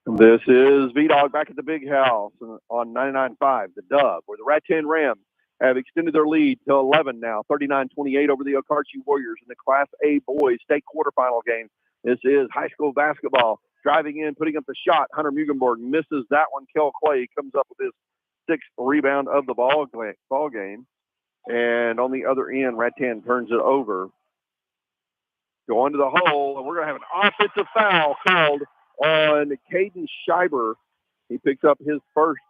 This is V-Dog back at the big house on 99.5 The Dove, where the Rattan Rams have extended their lead to 11 now, 39-28 over the Okarche Warriors in the Class A Boys State quarterfinal game. This is high school basketball. Driving in, putting up the shot. Hunter Mugenborg misses that one. Kel Clay comes up with his 6th rebound of the ball game. And on the other end, Rattan turns it over. Going to the hole, and we're going to have an offensive foul called on Caden Schreiber. He picks up his first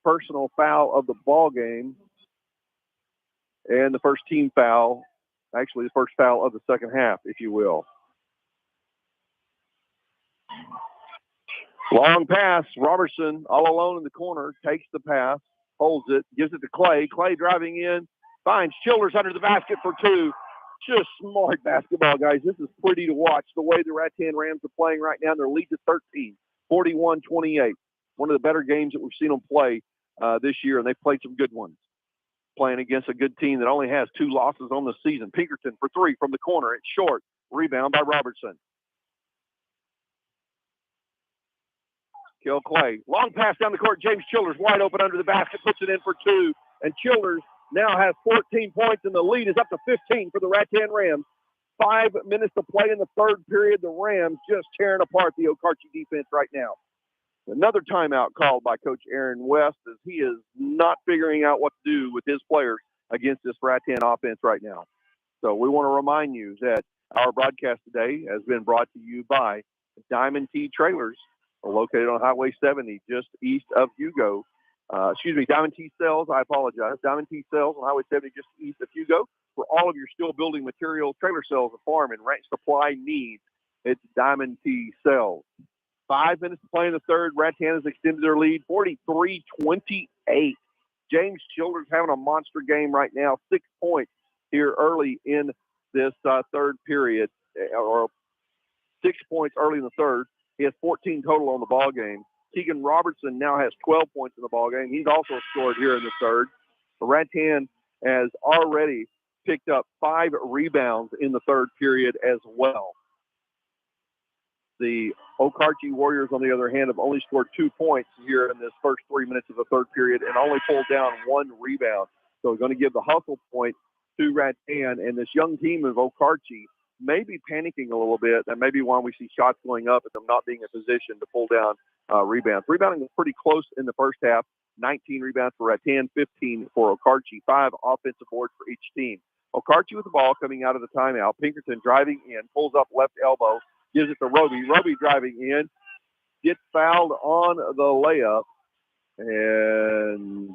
personal foul of the ball game, and the first team foul, actually the first foul of the second half, if you will. Long pass. Robertson all alone in the corner, takes the pass, holds it, gives it to Clay. Clay driving in, finds Childers under the basket for 2. Just smart basketball, guys. This is pretty to watch. The way the Rattan Rams are playing right now, their lead to 13, 41-28. One of the better games that we've seen them play this year, and they've played some good ones. Playing against a good team that only has 2 losses on the season. Pinkerton for 3 from the corner. It's short. Rebound by Robertson. Kel Clay. Long pass down the court. James Childers wide open under the basket. Puts it in for 2. And Childers now has 14 points, and the lead is up to 15 for the Rattan Rams. 5 minutes to play in the third period. The Rams just tearing apart the Okarche defense right now. Another timeout called by Coach Aaron West as he is not figuring out what to do with his players against this Rattan offense right now. So we want to remind you that our broadcast today has been brought to you by Diamond T Trailers, located on Highway 70 just east of Hugo. Diamond T Sales, I apologize. Diamond T Sales on Highway 70 just east of Hugo. For all of your steel building materials, trailer sales, and farm and ranch supply needs, it's Diamond T Sales. 5 minutes to play in the third. Rattan has extended their lead, 43-28. James Childers having a monster game right now, 6 points here early in this third period, or 6 points early in the third. He has 14 total on the ball game. Keegan Robertson now has 12 points in the ball game. He's also scored here in the third. Rattan has already picked up 5 rebounds in the third period as well. The Okarche Warriors, on the other hand, have only scored 2 points here in this first 3 minutes of the third period and only pulled down 1 rebound. So we're going to give the hustle point to Rattan, and this young team of Okarche may be panicking a little bit. That may be why we see shots going up and them not being in position to pull down rebounds. Rebounding was pretty close in the first half. 19 rebounds for Rattan, 15 for Okarche, 5 offensive boards for each team. Okarche with the ball coming out of the timeout. Pinkerton driving in, pulls up left elbow, gives it to Roby. Roby driving in, gets fouled on the layup, and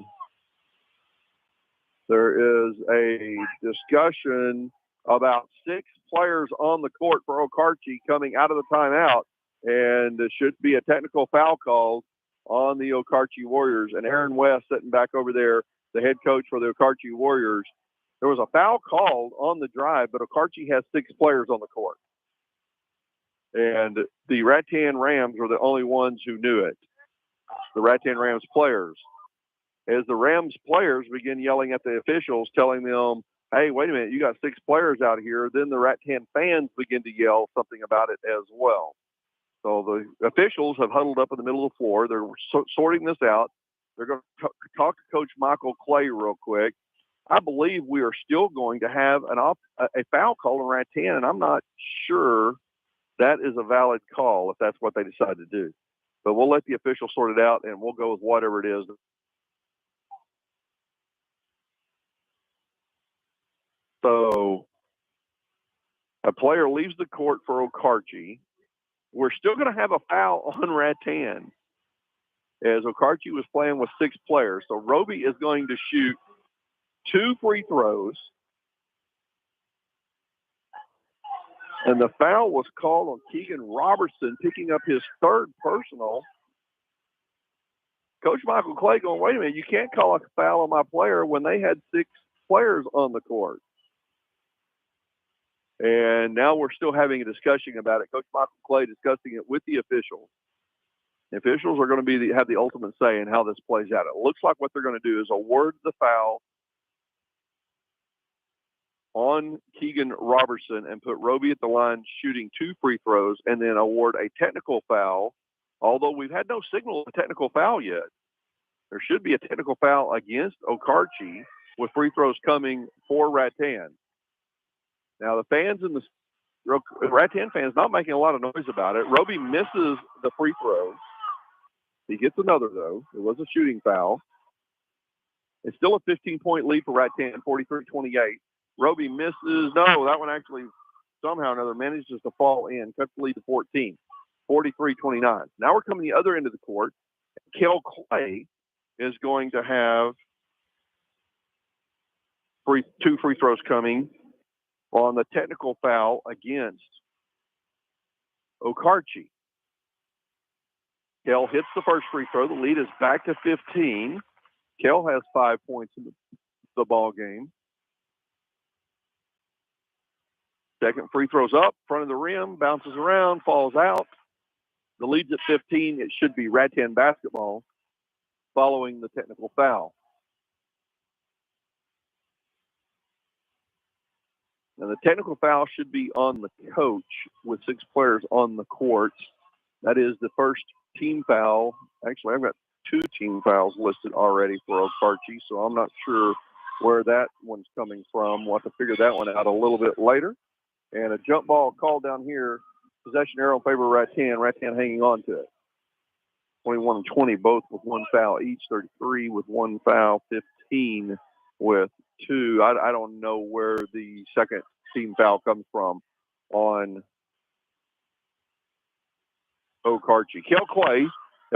there is a discussion about 6 players on the court for Okarche coming out of the timeout, and there should be a technical foul called on the Okarche Warriors. And Aaron West sitting back over there, the head coach for the Okarche Warriors. There was a foul called on the drive, but Okarche has 6 players on the court. And the Rattan Rams were the only ones who knew it. The Rattan Rams players. As the Rams players begin yelling at the officials, telling them, hey, wait a minute, you got 6 players out here. Then the Rattan fans begin to yell something about it as well. So the officials have huddled up in the middle of the floor. They're sorting this out. They're going to talk to Coach Michael Clay real quick. I believe we are still going to have a foul call in Rattan, and I'm not sure that is a valid call if that's what they decide to do. But we'll let the officials sort it out, and we'll go with whatever it is. So a player leaves the court for Okarche. We're still going to have a foul on Rattan, as Okarche was playing with 6 players. So Roby is going to shoot 2 free throws. And the foul was called on Keegan Robertson, picking up his 3rd personal. Coach Michael Clay going, wait a minute, you can't call a foul on my player when they had 6 players on the court. And now we're still having a discussion about it. Coach Michael Clay discussing it with the officials. The officials are going to have the ultimate say in how this plays out. It looks like what they're going to do is award the foul on Keegan Robertson and put Roby at the line shooting 2 free throws, and then award a technical foul, although we've had no signal of a technical foul yet. There should be a technical foul against Okarche with free throws coming for Rattan. Now, the fans in the Rattan fans not making a lot of noise about it. Roby misses the free throw. He gets another, though. It was a shooting foul. It's still a 15-point lead for Rattan, 43-28. Roby misses. No, that one actually somehow or another manages to fall in. Cuts the lead to 14, 43-29. Now we're coming the other end of the court. Kel Clay is going to have 2 free throws coming on the technical foul against Okarche. Kel hits the first free throw. The lead is back to 15. Kel has 5 points in the ball game. Second free throw's up, front of the rim, bounces around, falls out. The lead's at 15. It should be Rattan basketball following the technical foul. Now, the technical foul should be on the coach with 6 players on the court. That is the first team foul. Actually, I've got 2 team fouls listed already for Okarche, so I'm not sure where that one's coming from. We'll have to figure that one out a little bit later. And a jump ball called down here. Possession arrow in favor of Rattan. Rattan hanging on to it. 21 and 20, both with 1 foul each. 33 with 1 foul. 15 with 2. I don't know where the second team foul comes from on Okarche. Kel Clay,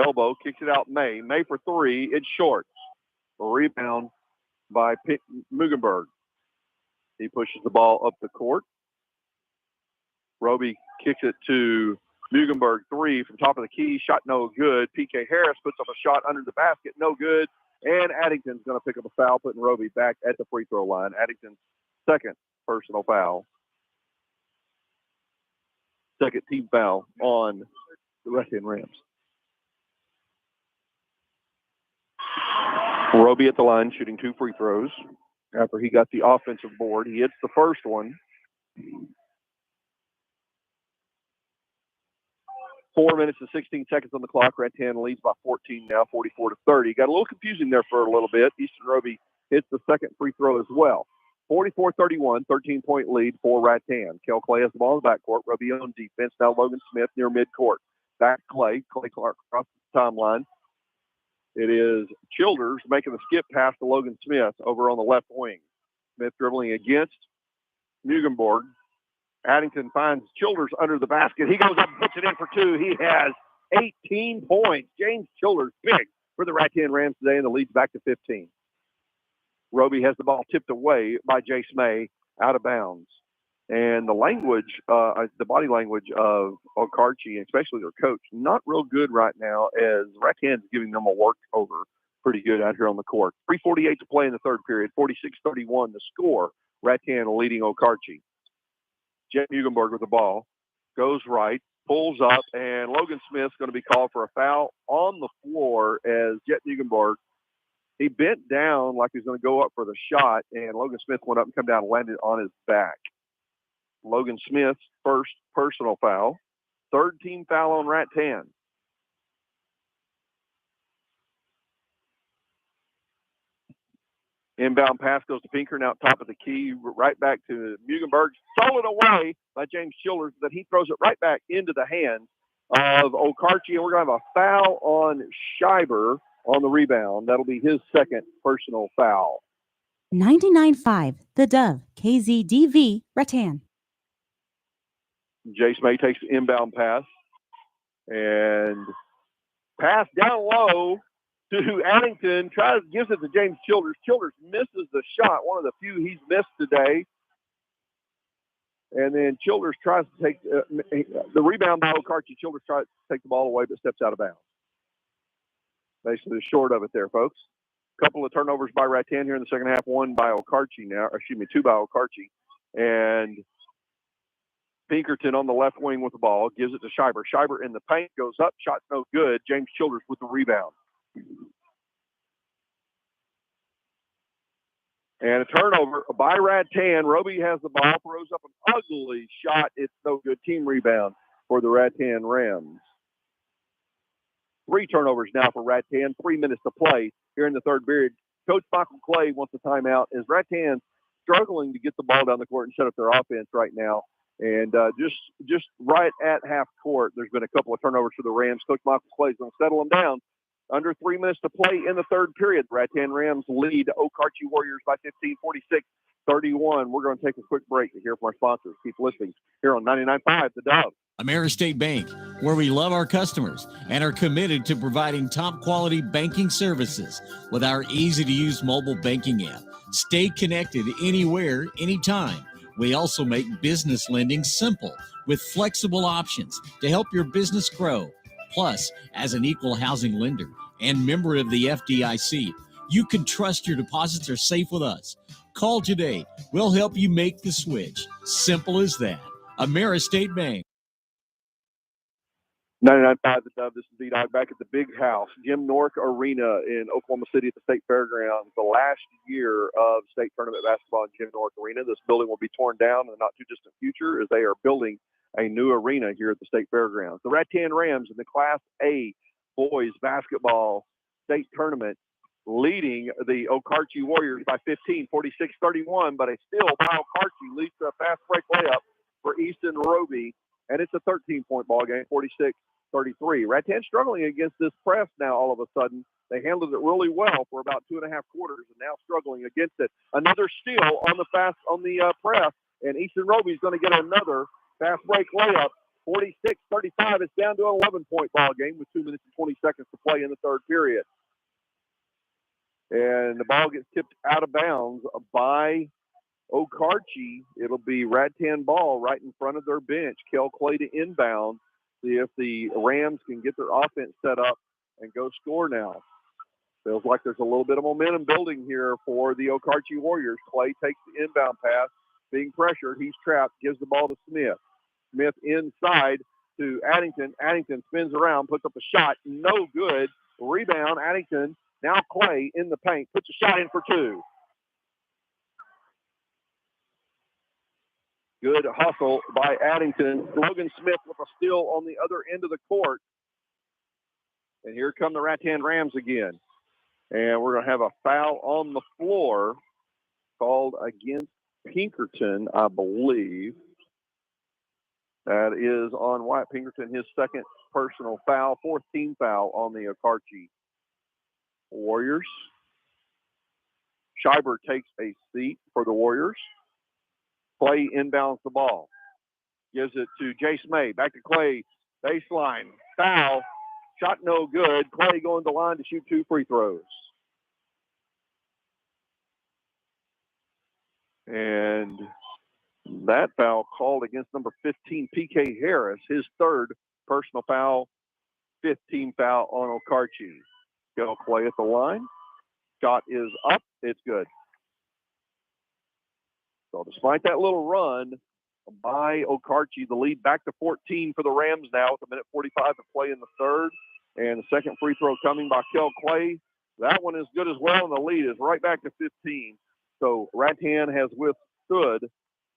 elbow, kicks it out May. May for 3. It's short. A rebound by Mugenberg. He pushes the ball up the court. Roby kicks it to Mugenberg, 3 from top of the key. Shot no good. PK Harris puts up a shot under the basket. No good. And Addington's going to pick up a foul, putting Roby back at the free throw line. Addington's second personal foul. Second team foul on the Rattan Rams. Roby at the line, shooting 2 free throws. After he got the offensive board, he hits the first one. 4 minutes and 16 seconds on the clock. Rattan leads by 14 now, 44-30. Got a little confusing there for a little bit. Easton Roby hits the second free throw as well. 44-31, 13-point lead for Rattan. Kel Clay has the ball in the backcourt. Roby on defense. Now Logan Smith near midcourt. Back Clay. Clay Clark across the timeline. It is Childers making the skip pass to Logan Smith over on the left wing. Smith dribbling against Mugenberg. Addington finds Childers under the basket. He goes up and puts it in for 2. He has 18 points. James Childers, big for the Rattan Rams today, and the lead's back to 15. Roby has the ball tipped away by Jace May, out of bounds. And the language, the body language of Okarche, especially their coach, not real good right now, as Rattan's giving them a work over pretty good out here on the court. 3:48 to play in the third period, 46-31 the score. Rattan leading Okarche. Jet Mugenberg with the ball, goes right, pulls up, and Logan Smith's going to be called for a foul on the floor as Jet Mugenberg, he bent down like he was going to go up for the shot, and Logan Smith went up and come down and landed on his back. Logan Smith's first personal foul, third team foul on Rattan. Inbound pass goes to Pinker, now top of the key, right back to Mugenberg. Stolen away by James Childers, but he throws it right back into the hands of Okarche, and we're going to have a foul on Schreiber on the rebound. That'll be his second personal foul. 99.5, The Dove, KZDV, Rattan. Jace May takes the inbound pass and pass down low to Addington, gives it to James Childers. Childers misses the shot, one of the few he's missed today. And then Childers tries to take the rebound by Okarche. Childers tries to take the ball away, but steps out of bounds. Basically, short of it there, folks. Couple of turnovers by Rattan here in the second half. 2 by Okarche. And Pinkerton on the left wing with the ball, gives it to Schreiber. Schreiber in the paint, goes up, shot's no good. James Childers with the rebound. And a turnover by Rattan. Roby has the ball, throws up an ugly shot. It's no good. Team rebound for the Rattan Rams. 3 turnovers now for Rattan. 3 minutes to play here in the third period. Coach Michael Clay wants a timeout as Rattan struggling to get the ball down the court and set up their offense right now. And just right at half court, there's been a couple of turnovers for the Rams. Coach Michael Clay is going to settle them down. Under 3 minutes to play in the third period. Rattan Rams lead Okarche Warriors by 15, 46-31. We're going to take a quick break to hear from our sponsors. Keep listening here on 99.5 The Dove. AmeriState Bank, where we love our customers and are committed to providing top quality banking services with our easy-to-use mobile banking app. Stay connected anywhere, anytime. We also make business lending simple with flexible options to help your business grow. Plus, as an equal housing lender and member of the FDIC, you can trust your deposits are safe with us. Call today. We'll help you make the switch. Simple as that. AmeriState Bank. 99.5 The Dove. This is D-Dog back at the Big House, Jim Nork Arena in Oklahoma City at the State Fairgrounds. The last year of state tournament basketball in Jim Nork Arena. This building will be torn down in the not-too-distant future as they are building a new arena here at the State Fairgrounds. The Rattan Rams in the Class A boys basketball state tournament leading the Okarche Warriors by 15, 46-31, but still Okarche leads to a fast break layup for Easton Roby, and it's a 13-point ball game, 46-33. Rattan struggling against this press now all of a sudden. They handled it really well for about 2.5 quarters and now struggling against it. Another steal on the press, and Easton Roby's going to get another fast break layup. 46-35. It's down to an 11-point ball game with 2 minutes and 20 seconds to play in the third period. And the ball gets tipped out of bounds by Okarche. It'll be Rattan ball right in front of their bench. Kel Clay to inbound. See if the Rams can get their offense set up and go score now. Feels like there's a little bit of momentum building here for the Okarche Warriors. Clay takes the inbound pass, being pressured. He's trapped, gives the ball to Smith. Smith inside to Addington. Addington spins around, puts up a shot. No good. Rebound, Addington. Now Clay in the paint, puts a shot in for two. Good hustle by Addington. Logan Smith with a steal on the other end of the court. And here come the Rattan Rams again. And we're going to have a foul on the floor called against Pinkerton, I believe. That is on Wyatt Pinkerton, his second personal foul, fourth team foul on the Okarche Warriors. Schreiber takes a seat for the Warriors. Clay inbounds the ball. Gives it to Jace May. Back to Clay. Baseline. Foul. Shot no good. Clay going to the line to shoot 2 free throws. And that foul called against number 15, P.K. Harris, his third personal foul, 15 foul on Okarche. Kel Clay at the line. Shot is up. It's good. So despite that little run by Okarche, the lead back to 14 for the Rams now with 1:45 to play in the third. And the second free throw coming by Kel Clay. That one is good as well, and the lead is right back to 15. So Rattan has withstood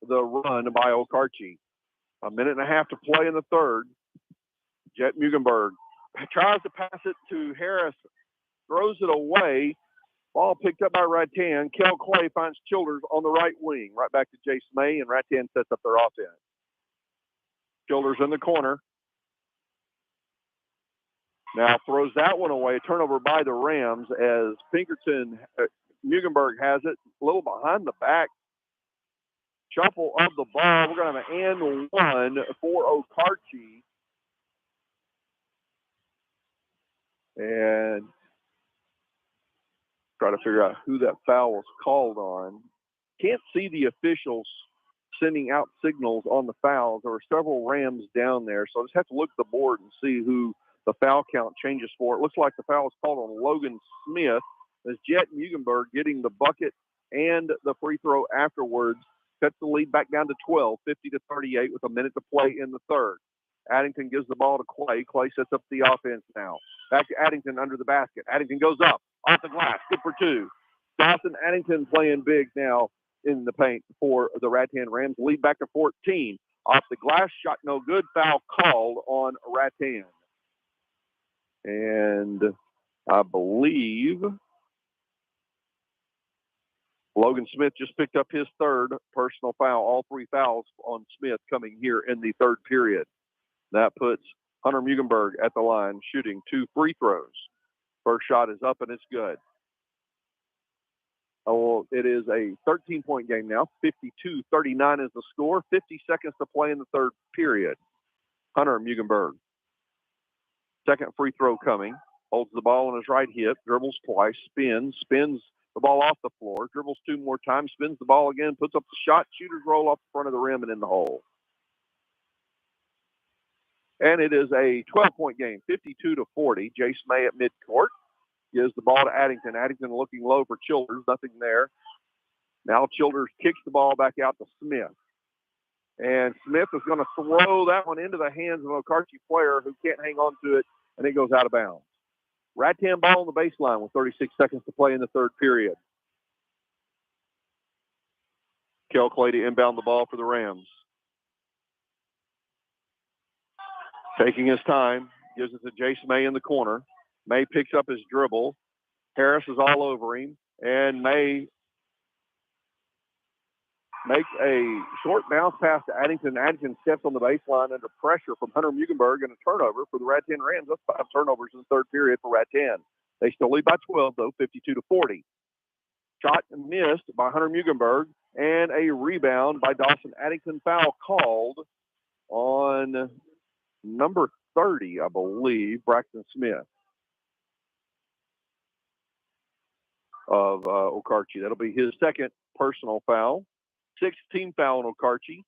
the run by Okarche. 1.5 to play in the third. Jet Mugenberg tries to pass it to Harris, throws it away. Ball picked up by Rattan. Kel Clay finds Childers on the right wing. Right back to Jace May, and Rattan sets up their offense. Childers in the corner. Now throws that one away. Turnover by the Rams as Pinkerton, Mugenberg has it. A little behind the back. Shuffle of the ball. We're going to have an and one for Okarche. And try to figure out who that foul was called on. Can't see the officials sending out signals on the fouls. There were several Rams down there, so I just have to look at the board and see who the foul count changes for. It looks like the foul was called on Logan Smith as Jet Mugenberg getting the bucket and the free throw afterwards cuts the lead back down to 12, 50-38 with a minute to play in the third. Addington gives the ball to Clay. Clay sets up the offense now. Back to Addington under the basket. Addington goes up, off the glass, good for two. Dawson Addington playing big now in the paint for the Rattan Rams. Lead back to 14. Off the glass, shot no good. Foul called on Rattan. And I believe Logan Smith just picked up his third personal foul. All three fouls on Smith coming here in the third period. That puts Hunter Mugenberg at the line shooting 2 free throws. First shot is up and it's good. Oh, it is a 13-point game now. 52-39 is the score. 50 seconds to play in the third period. Hunter Mugenberg. Second free throw coming. Holds the ball on his right hip. Dribbles twice. Spins the ball off the floor. Dribbles 2 more times. Spins the ball again. Puts up the shot. Shooters roll off the front of the rim and in the hole. And it is a 12-point game, 52-40. Jace May at midcourt gives the ball to Addington. Addington looking low for Childers, nothing there. Now Childers kicks the ball back out to Smith. And Smith is going to throw that one into the hands of an Okarche player who can't hang on to it, and it goes out of bounds. Rattan ball on the baseline with 36 seconds to play in the third period. Kel Clay to inbound the ball for the Rams. Taking his time, gives it to Jace May in the corner. May picks up his dribble. Harris is all over him, and May makes a short bounce pass to Addington. Addington steps on the baseline under pressure from Hunter Mugenberg, and a turnover for the Rattan Rams. That's 5 turnovers in the third period for Rattan. They still lead by 12, though, 52-40. Shot missed by Hunter Mugenberg, and a rebound by Dawson Addington. Foul called on number 30, I believe, Braxton Smith of Okarche. That'll be his second personal foul. 16 foul on Okarche.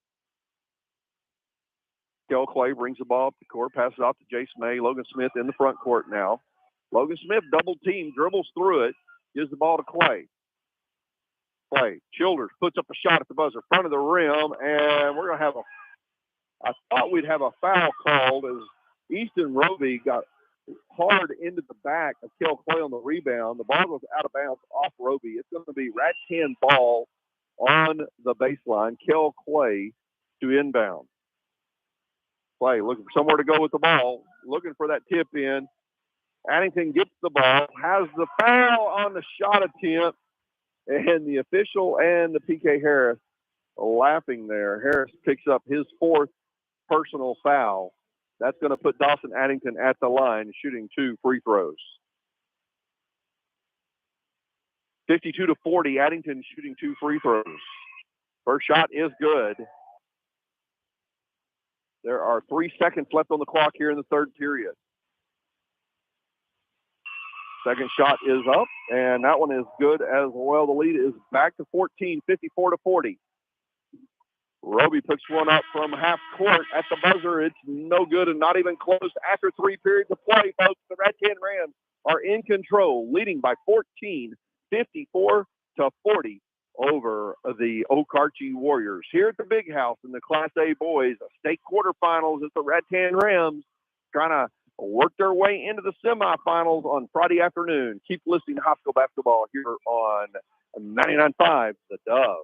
Kel Clay brings the ball up the court, passes off to Jace May. Logan Smith in the front court now. Logan Smith double team, dribbles through it, gives the ball to Clay. Clay, Childers puts up a shot at the buzzer, front of the rim, and we're going to have I thought we'd have a foul called as Easton Roby got hard into the back of Kel Clay on the rebound. The ball goes out of bounds off Roby. It's going to be Rattan ball on the baseline. Kel Clay to inbound. Clay looking for somewhere to go with the ball, looking for that tip in. Addington gets the ball, has the foul on the shot attempt, and the official and the PK Harris laughing there. Harris picks up his fourth personal foul. That's going to put Dawson Addington at the line, shooting 2 free throws. 52-40, Addington shooting 2 free throws. First shot is good. There are 3 seconds left on the clock here in the third period. Second shot is up, and that one is good as well. The lead is back to 14, 54-40. Roby picks one up from half court at the buzzer. It's no good and not even close. After 3 periods of play, folks, the Rattan Rams are in control, leading by 14, 54-40 over the Okarche Warriors. Here at the Big House in the Class A boys, state quarterfinals, it's the Rattan Rams trying to work their way into the semifinals on Friday afternoon. Keep listening to high school basketball here on 99.5 The Dove.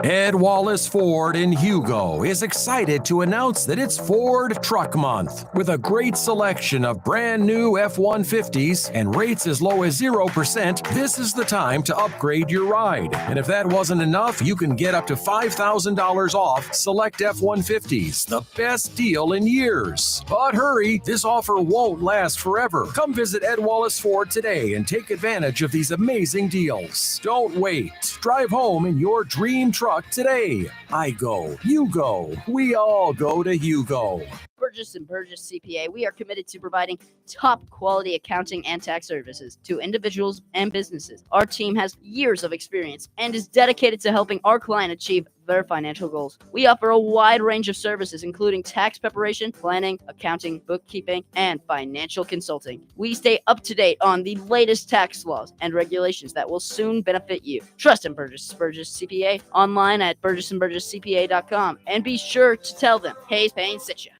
Ed Wallace Ford in Hugo is excited to announce that it's Ford Truck Month. With a great selection of brand new F-150s and rates as low as 0%, this is the time to upgrade your ride. And if that wasn't enough, you can get up to $5,000 off select F-150s. The best deal in years. But hurry, this offer won't last forever. Come visit Ed Wallace Ford today and take advantage of these amazing deals. Don't wait. Drive home in your dream truck today. I go, you go, we all go to Hugo. Burgess & Burgess CPA, we are committed to providing top quality accounting and tax services to individuals and businesses. Our team has years of experience and is dedicated to helping our client achieve their financial goals. We offer a wide range of services, including tax preparation, planning, accounting, bookkeeping, and financial consulting. We stay up to date on the latest tax laws and regulations that will soon benefit you. Trust in Burgess CPA online at burgessandburgesscpa.com, and be sure to tell them Hayes Payne sent you.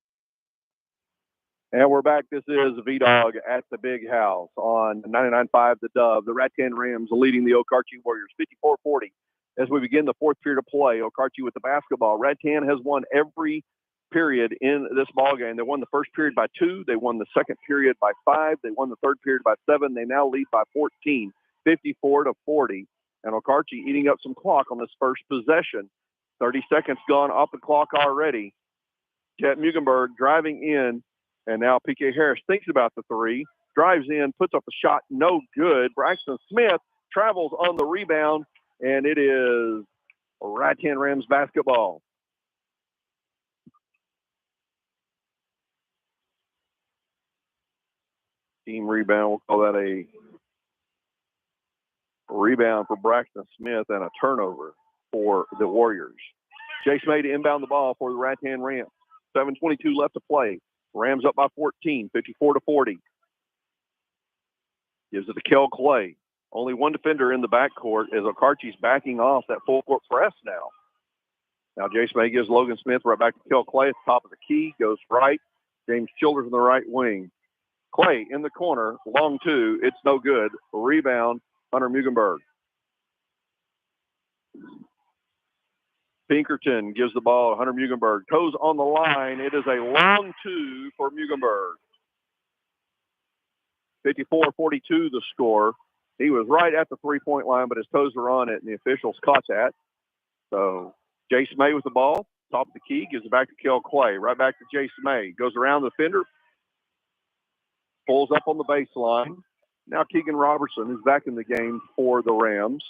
And we're back. This is V-Dog at the Big House on 99.5 The Dove. The Rattan Rams leading the Okarche Warriors 54-40 as we begin the fourth period of play. Okarche with the basketball. Rattan has won every period in this ballgame. They won the first period by 2. They won the second period by 5. They won the third period by 7. They now lead by 14, 54-40. And Okarche eating up some clock on this first possession. 30 seconds gone off the clock already. Jet Mugenberg driving in. And now PK Harris thinks about the 3, drives in, puts up a shot, no good. Braxton Smith travels on the rebound, and it is Rattan Rams basketball. Team rebound, we'll call that a rebound for Braxton Smith and a turnover for the Warriors. Jace May to inbound the ball for the Rattan Rams. 7:22 left to play. Rams up by 14, 54-40. Gives it to Kel Clay. Only one defender in the backcourt as Okarche's backing off that full court press now. Now Jace May gives Logan Smith right back to Kel Clay at the top of the key. Goes right. James Childers in the right wing. Clay in the corner. Long two. It's no good. Rebound. Hunter Mugenberg. Pinkerton gives the ball to Hunter Mugenberg. Toes on the line. It is a long two for Mugenberg. 54-42 the score. He was right at the three-point line, but his toes were on it, and the officials caught that. So Jace May with the ball, top of the key, gives it back to Kel Clay. Right back to Jace May. Goes around the defender, pulls up on the baseline. Now Keegan Robertson is back in the game for the Rams.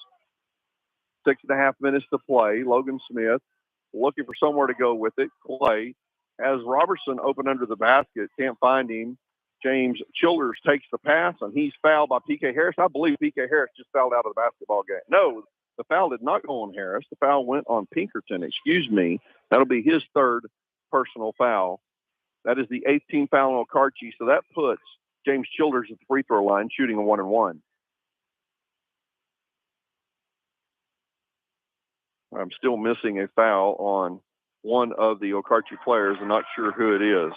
6.5 minutes to play. Logan Smith looking for somewhere to go with it. Clay has Robertson open under the basket. Can't find him. James Childers takes the pass, and he's fouled by P.K. Harris. I believe P.K. Harris just fouled out of the basketball game. No, the foul did not go on Harris. The foul went on Pinkerton. Excuse me. That'll be his third personal foul. That is the 18th foul on Okarche. So that puts James Childers at the free throw line, shooting a 1-and-1. I'm still missing a foul on one of the Okarche players. I'm not sure who it is.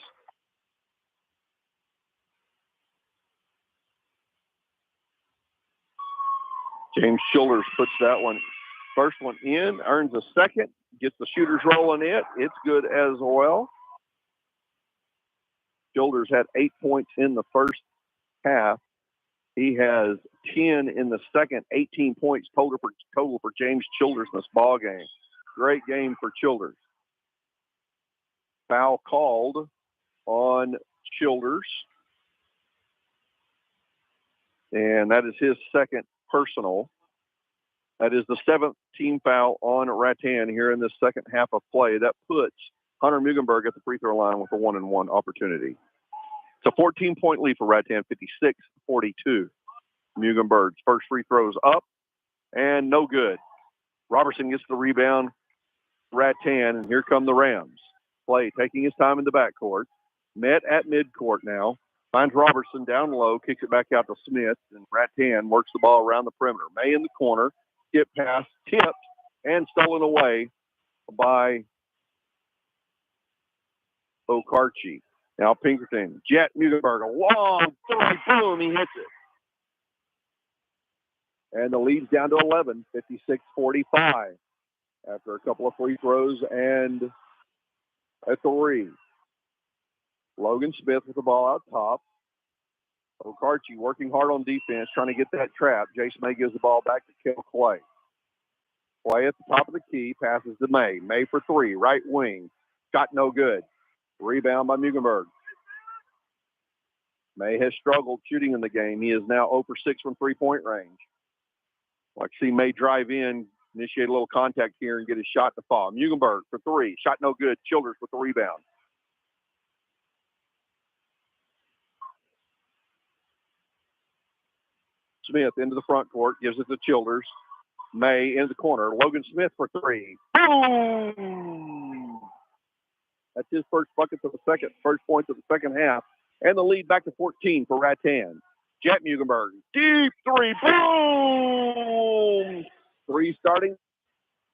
James Childers puts that one, first one in, earns a second, gets the shooters rolling it. It's good as well. Childers had 8 points in the first half. He has 10 in the second, 18 points total for James Childers in this ball game. Great game for Childers. Foul called on Childers. And that is his second personal. That is the 7th team foul on Rattan here in this second half of play. That puts Hunter Mugenberg at the free throw line with a 1-and-1 opportunity. It's a 14-point lead for Rattan, 56-42. Mugenberg's first free throws up and no good. Robertson gets the rebound. Rattan, and here come the Rams. Clay taking his time in the backcourt. Met at midcourt now. Finds Robertson down low, kicks it back out to Smith, and Rattan works the ball around the perimeter. May in the corner, skip pass, tipped, and stolen away by Okarche. Now Pinkerton, Jet Mugenberg, a long three, boom, he hits it. And the lead's down to 11, 56-45. After a couple of free throws and a three. Logan Smith with the ball out top. Okarche working hard on defense, trying to get that trap. Jace May gives the ball back to Kel Clay. Clay at the top of the key, passes to May. May for three, right wing. Shot no good. Rebound by Mugenberg. May has struggled shooting in the game. He is now 0 for 6 from three-point range. Like see May drive in, initiate a little contact here and get his shot to fall. Mugenberg for three. Shot no good. Childers with the rebound. Smith into the front court, gives it to Childers. May in the corner. Logan Smith for three. Boom! That's his first bucket for the second, first point of the second half. And the lead back to 14 for Rattan. Jet Mugenberg. Deep three. Boom! Three starting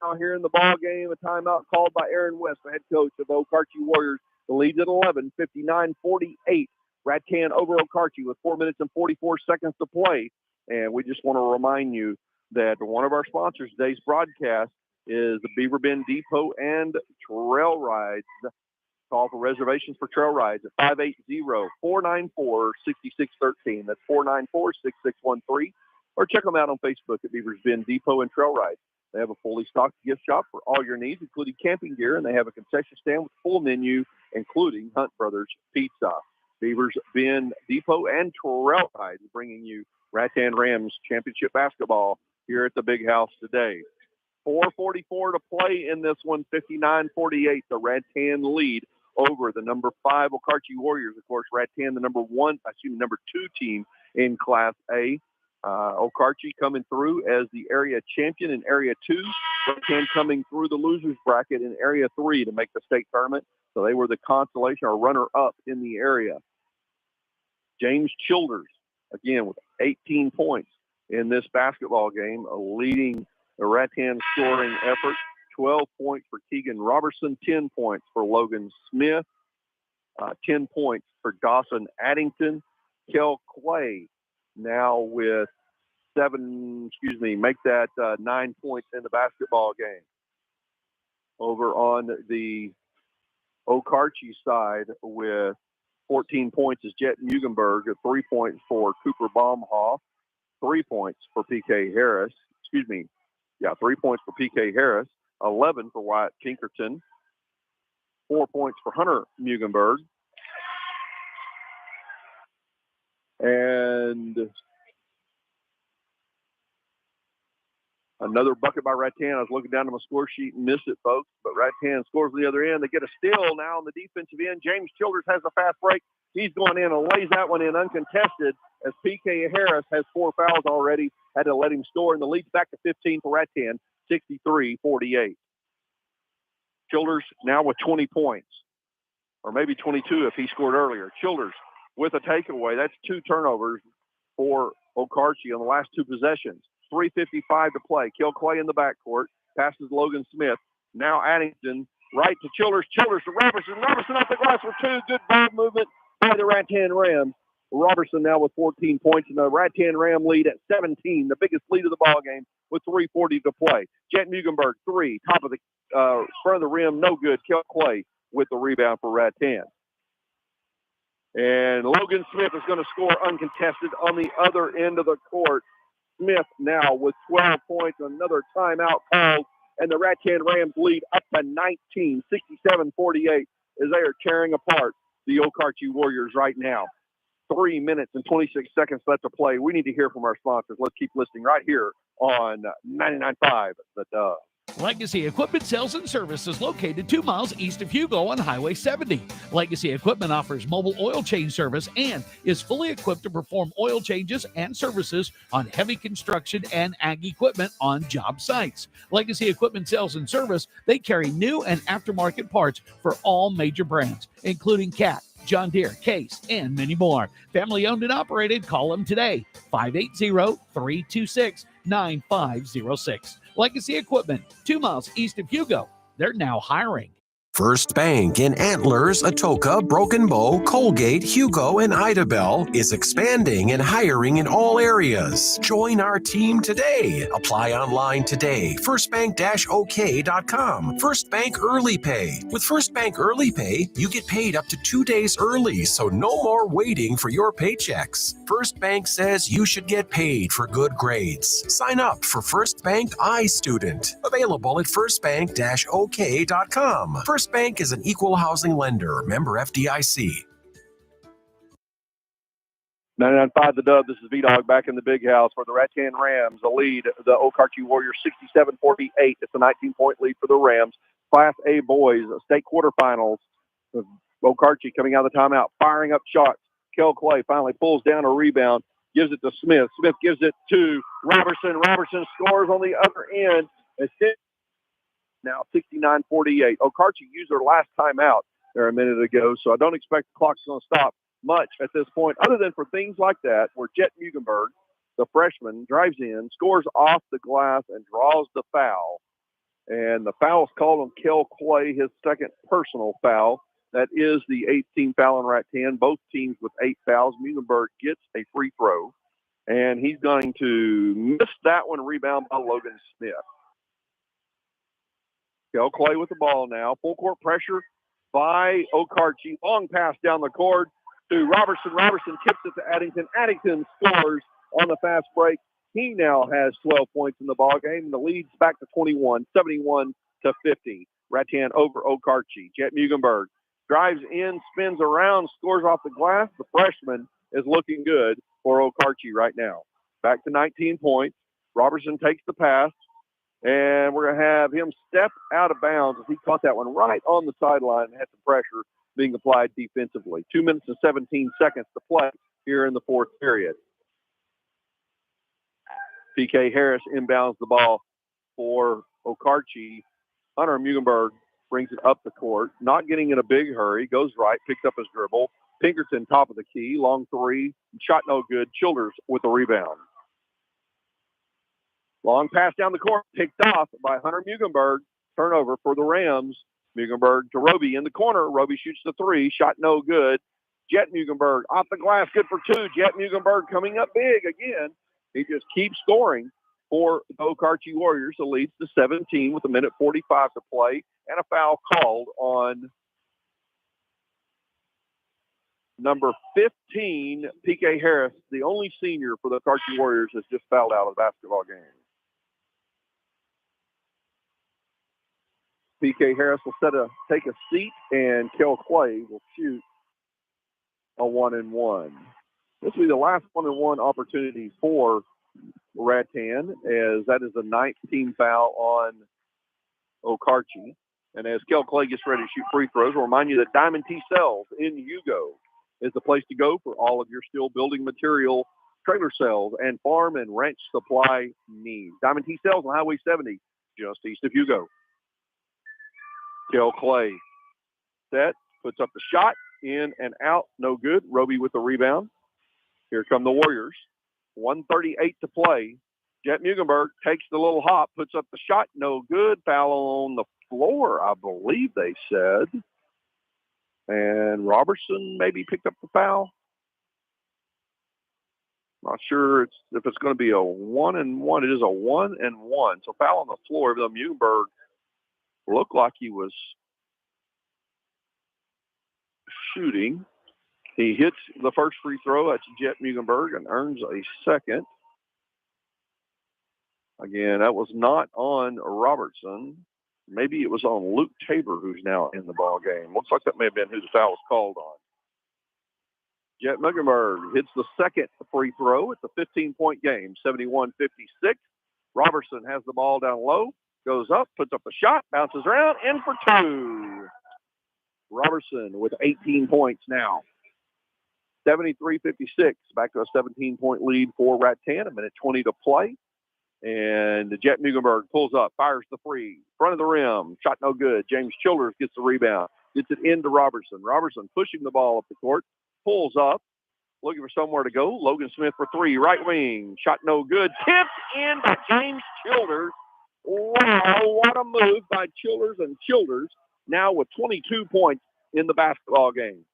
now here in the ball game. A timeout called by Aaron West, the head coach of the Okarche Warriors. The lead's at 11, 59-48. Rattan over Okarche with 4 minutes and 44 seconds to play. And we just want to remind you that one of our sponsors today's broadcast is the Beaver Bend Depot and Trail Rides. Call for reservations for trail rides at 580-494-6613. That's 494-6613. Or check them out on Facebook at Beavers Bend Depot and Trail Rides. They have a fully stocked gift shop for all your needs, including camping gear, and they have a concession stand with a full menu, including Hunt Brothers Pizza. Beavers Bend Depot and Trail Rides bringing you Rattan Rams championship basketball here at the Big House today. 4:44 to play in this one, 59-48, the Rattan lead over the number 5 Okarche Warriors. Of course, Rattan, the number 2 team in Class A. Okarche coming through as the area champion in Area 2. Rattan coming through the losers bracket in Area 3 to make the state tournament. So they were the consolation or runner-up in the area. James Childers, again, with 18 points in this basketball game, leading the Rattan scoring effort, 12 points for Keegan Robertson, 10 points for Logan Smith, 10 points for Dawson Addington. Kel Clay now with 9 points in the basketball game. Over on the Okarche side with 14 points is Jet Mugenberg, 3 points for Cooper Baumhoff, 3 points for PK Harris. 3 points for PK Harris, 11 for Wyatt Pinkerton, 4 points for Hunter Mugenberg, and another bucket by Rattan. I was looking down to my score sheet and missed it, folks, but Rattan scores on the other end. They get a steal now on the defensive end. James Childers has a fast break. He's going in and lays that one in uncontested as PK Harris has 4 fouls already. Had to let him score, and the lead's back to 15 for Rattan, 63-48. Childers now with 20 points, or maybe 22 if he scored earlier. Childers with a takeaway. That's 2 turnovers for Okarche on the last 2 possessions. 3:55 to play. Kel Clay in the backcourt. Passes Logan Smith. Now Addington right to Childers. Childers to Robertson. Robertson off the glass for 2. Good ball movement by the Rattan Rams. Robertson now with 14 points, and the Rattan Ram lead at 17, the biggest lead of the ball game with 3:40 to play. Jet Mugenberg, 3, top of the front of the rim, no good. Kel Clay with the rebound for Rattan. And Logan Smith is going to score uncontested on the other end of the court. Smith now with 12 points, another timeout called, and the Rattan Rams lead up to 19, 67-48, as they are tearing apart the Okarche Warriors right now. 3 minutes and 26 seconds left to play. We need to hear from our sponsors. Let's keep listening right here on 99.5 The Dove. Legacy Equipment Sales and Service is located 2 miles east of Hugo on Highway 70. Legacy Equipment offers mobile oil change service and is fully equipped to perform oil changes and services on heavy construction and ag equipment on job sites. Legacy Equipment Sales and Service, they carry new and aftermarket parts for all major brands, including Cat, John Deere, Case, and many more. Family owned and operated. Call them today, 580-326-9506. Legacy Equipment, 2 miles east of Hugo. They're now hiring. First Bank in Antlers, Atoka, Broken Bow, Colgate, Hugo, and Idabel is expanding and hiring in all areas. Join our team today. Apply online today. FirstBank-OK.com. First Bank Early Pay. With First Bank Early Pay, you get paid up to 2 days early, so no more waiting for your paychecks. First Bank says you should get paid for good grades. Sign up for First Bank iStudent. Available at FirstBank-OK.com. First Bank is an equal housing lender. Member FDIC. 99.5 The Dove. This is V-Dog back in the big house for the Rattan Rams. The lead, the Okarche Warriors, 67-48. It's a 19-point lead for the Rams. Class A boys, state quarterfinals. Okarche coming out of the timeout, firing up shots. Kel Clay finally pulls down a rebound, gives it to Smith. Smith gives it to Robertson. Robertson scores on the other end. It's now 69-48. Okarche used their last timeout there a minute ago, so I don't expect the clock's going to stop much at this point, other than for things like that, where Jet Mugenberg, the freshman, drives in, scores off the glass, and draws the foul. And the foul is called on Kel Clay, his second personal foul. That is the 18th foul on Rattan. Both teams with 8 fouls. Mugenberg gets a free throw, and he's going to miss that one. Rebound by Logan Smith. Kel Clay with the ball now. Full court pressure by Okarche. Long pass down the court to Robertson. Robertson tips it to Addington. Addington scores on the fast break. He now has 12 points in the ball game. The lead's back to 21, 71-50. Rattan over Okarche. Jet Mugenberg drives in, spins around, scores off the glass. The freshman is looking good for Okarche right now. Back to 19 points. Robertson takes the pass. And we're going to have him step out of bounds as he caught that one right on the sideline and had some pressure being applied defensively. 2 minutes and 17 seconds to play here in the fourth period. PK Harris inbounds the ball for Okarche. Hunter Mugenberg brings it up the court, not getting in a big hurry, goes right, picks up his dribble. Pinkerton, top of the key, long three, shot no good. Childers with the rebound. Long pass down the court, picked off by Hunter Mugenberg. Turnover for the Rams. Mugenberg to Roby in the corner. Roby shoots the three. Shot no good. Jet Mugenberg off the glass. Good for two. Jet Mugenberg coming up big again. He just keeps scoring for the Okarche Warriors. It leads to 17 with 1:45 to play and a foul called on number 15, PK Harris. The only senior for the Okarche Warriors has just fouled out of the basketball game. PK Harris will take a seat, and Kel Clay will shoot a 1-and-1. This will be the last 1-and-1 opportunity for Rattan, as that is the 9th team foul on Okarche. And as Kel Clay gets ready to shoot free throws, we'll remind you that Diamond T Cells in Hugo is the place to go for all of your steel building material, trailer sales, and farm and ranch supply needs. Diamond T Cells on Highway 70, just east of Hugo. Kel Clay set, puts up the shot, in and out, no good. Roby with the rebound. Here come the Warriors. 1:38 to play. Jet Mugenberg takes the little hop, puts up the shot, no good. Foul on the floor, I believe they said. And Robertson maybe picked up the foul. Not sure if it's going to be a 1-and-1. It is a 1-and-1. So foul on the floor. The Mugenberg looked like he was shooting. He hits the first free throw. That's Jet Mugenberg and earns a second. Again, that was not on Robertson. Maybe it was on Luke Tabor, who's now in the ball game. Looks like that may have been who the foul was called on. Jet Mugenberg hits the second free throw. It's a 15-point game, 71-56. Robertson has the ball down low, goes up, puts up a shot, bounces around, in for two. Robertson with 18 points now. 73-56, back to a 17-point lead for Rattan. 1:20 to play. And Jet Mugenberg pulls up, fires the free, front of the rim, shot no good. James Childers gets the rebound, gets it into Robertson. Robertson pushing the ball up the court, pulls up, looking for somewhere to go. Logan Smith for three, right wing, shot no good. Tipped in by James Childers. Wow, what a move by Childers, and Childers now with 22 points in the basketball game.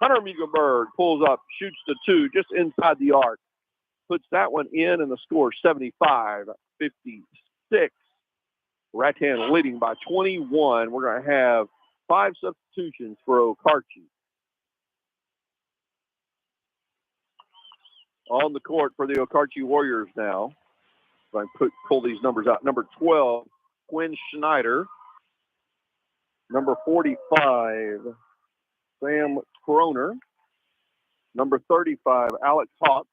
Hunter Mugenberg pulls up, shoots the two just inside the arc. Puts that one in, and the score 75-56. Rattan leading by 21. We're going to have 5 substitutions for Okarche. On the court for the Okarche Warriors now. If I pull these numbers out. Number 12, Quinn Schneider. Number 45, Sam Kroner. Number 35, Alex Hawk.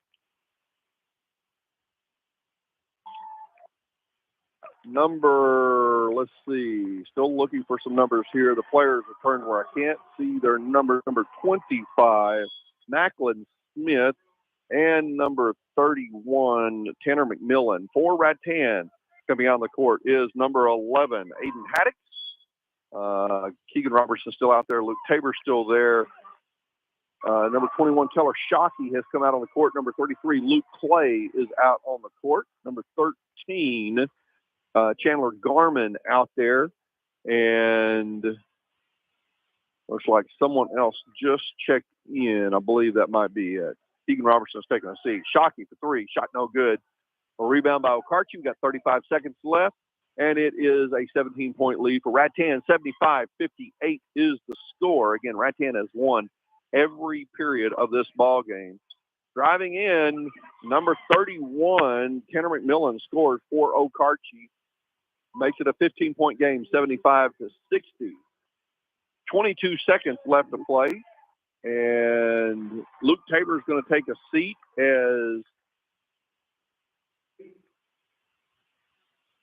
Let's see, still looking for some numbers here. The players returned where I can't see their number. Number 25, Macklin Smith, and number 31, Tanner McMillan. For Rattan, coming out on the court is number 11, Aiden Haddix. Keegan Robertson still out there. Luke Tabor still there. Number 21, Teller Shockey has come out on the court. Number 33, Luke Clay is out on the court. Number 13, Chandler Garman out there, and looks like someone else just checked in. I believe that might be it. Keegan Robertson's taking a seat. Shockey for three, shot no good. A rebound by Okarche. We've got 35 seconds left, and it is a 17-point lead for Rattan. 75-58 is the score. Again, Rattan has won every period of this ball game. Driving in, number 31, Tanner McMillan scores for Okarche. Makes it a 15-point game, 75-60. 22 seconds left to play. And Luke Tabor is going to take a seat as,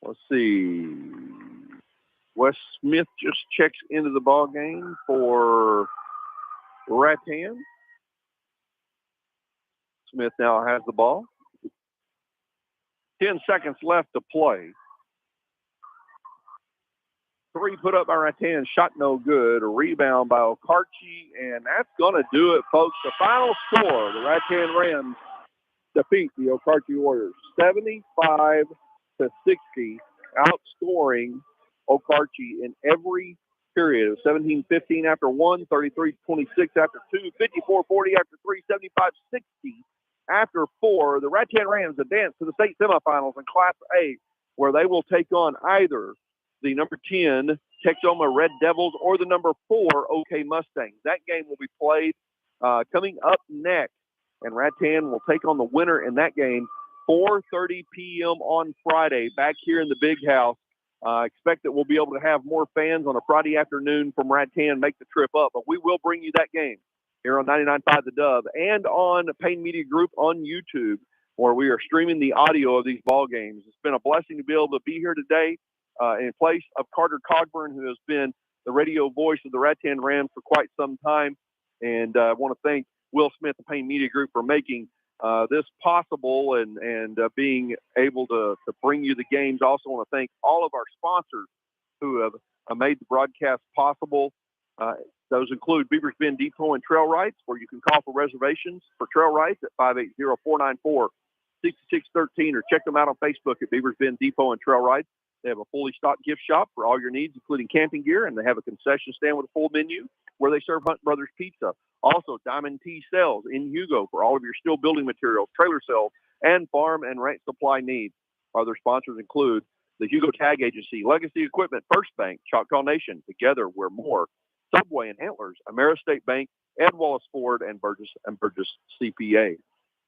let's see, Wes Smith just checks into the ball game for Rattan. Smith now has the ball. 10 seconds left to play. Three put up by Rattan, shot no good. A rebound by Okarche, and that's going to do it, folks. The final score, the Rattan Rams defeat the Okarche Warriors 75-60, outscoring Okarche in every period. 17-15 after 1, 33-26 after 2, 54-40 after 3, 75-60 after 4. The Rattan Rams advance to the state semifinals in Class A, where they will take on either the number 10 Texoma Red Devils or the number 4 OK Mustangs. That game will be played coming up next, and Rattan will take on the winner in that game 4:30 p.m. on Friday back here in the Big House. Expect that we'll be able to have more fans on a Friday afternoon from Rattan make the trip up, but we will bring you that game here on 99.5 The Dove and on Payne Media Group on YouTube, where we are streaming the audio of these ball games. It's been a blessing to be able to be here today in place of Carter Cogburn, who has been the radio voice of the Rattan Rams for quite some time. And I want to thank Will Smith, the Payne Media Group, for making this possible and being able to bring you the games. Also want to thank all of our sponsors who have made the broadcast possible. Those include Beavers Bend Depot and Trail Rights, where you can call for reservations for Trail Rights at 580-494-6613 or check them out on Facebook at Beavers Bend Depot and Trail Rights. They have a fully stocked gift shop for all your needs, including camping gear, and they have a concession stand with a full menu where they serve Hunt Brothers Pizza. Also, Diamond T Sales in Hugo for all of your steel building materials, trailer sales, and farm and ranch supply needs. Other sponsors include the Hugo Tag Agency, Legacy Equipment, First Bank, Choctaw Nation, Together We're More, Subway and Antlers, AmeriState Bank, Ed Wallace Ford, and Burgess CPA.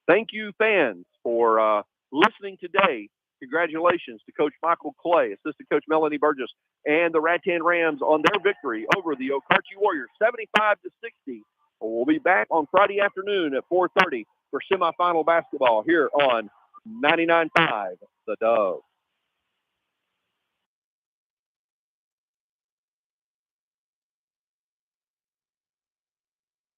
Thank you, fans, for listening today. Congratulations to Coach Michael Clay, Assistant Coach Melanie Burgess, and the Rattan Rams on their victory over the Okarche Warriors, 75-60. We'll be back on Friday afternoon at 4:30 for semifinal basketball here on 99.5 The Dove.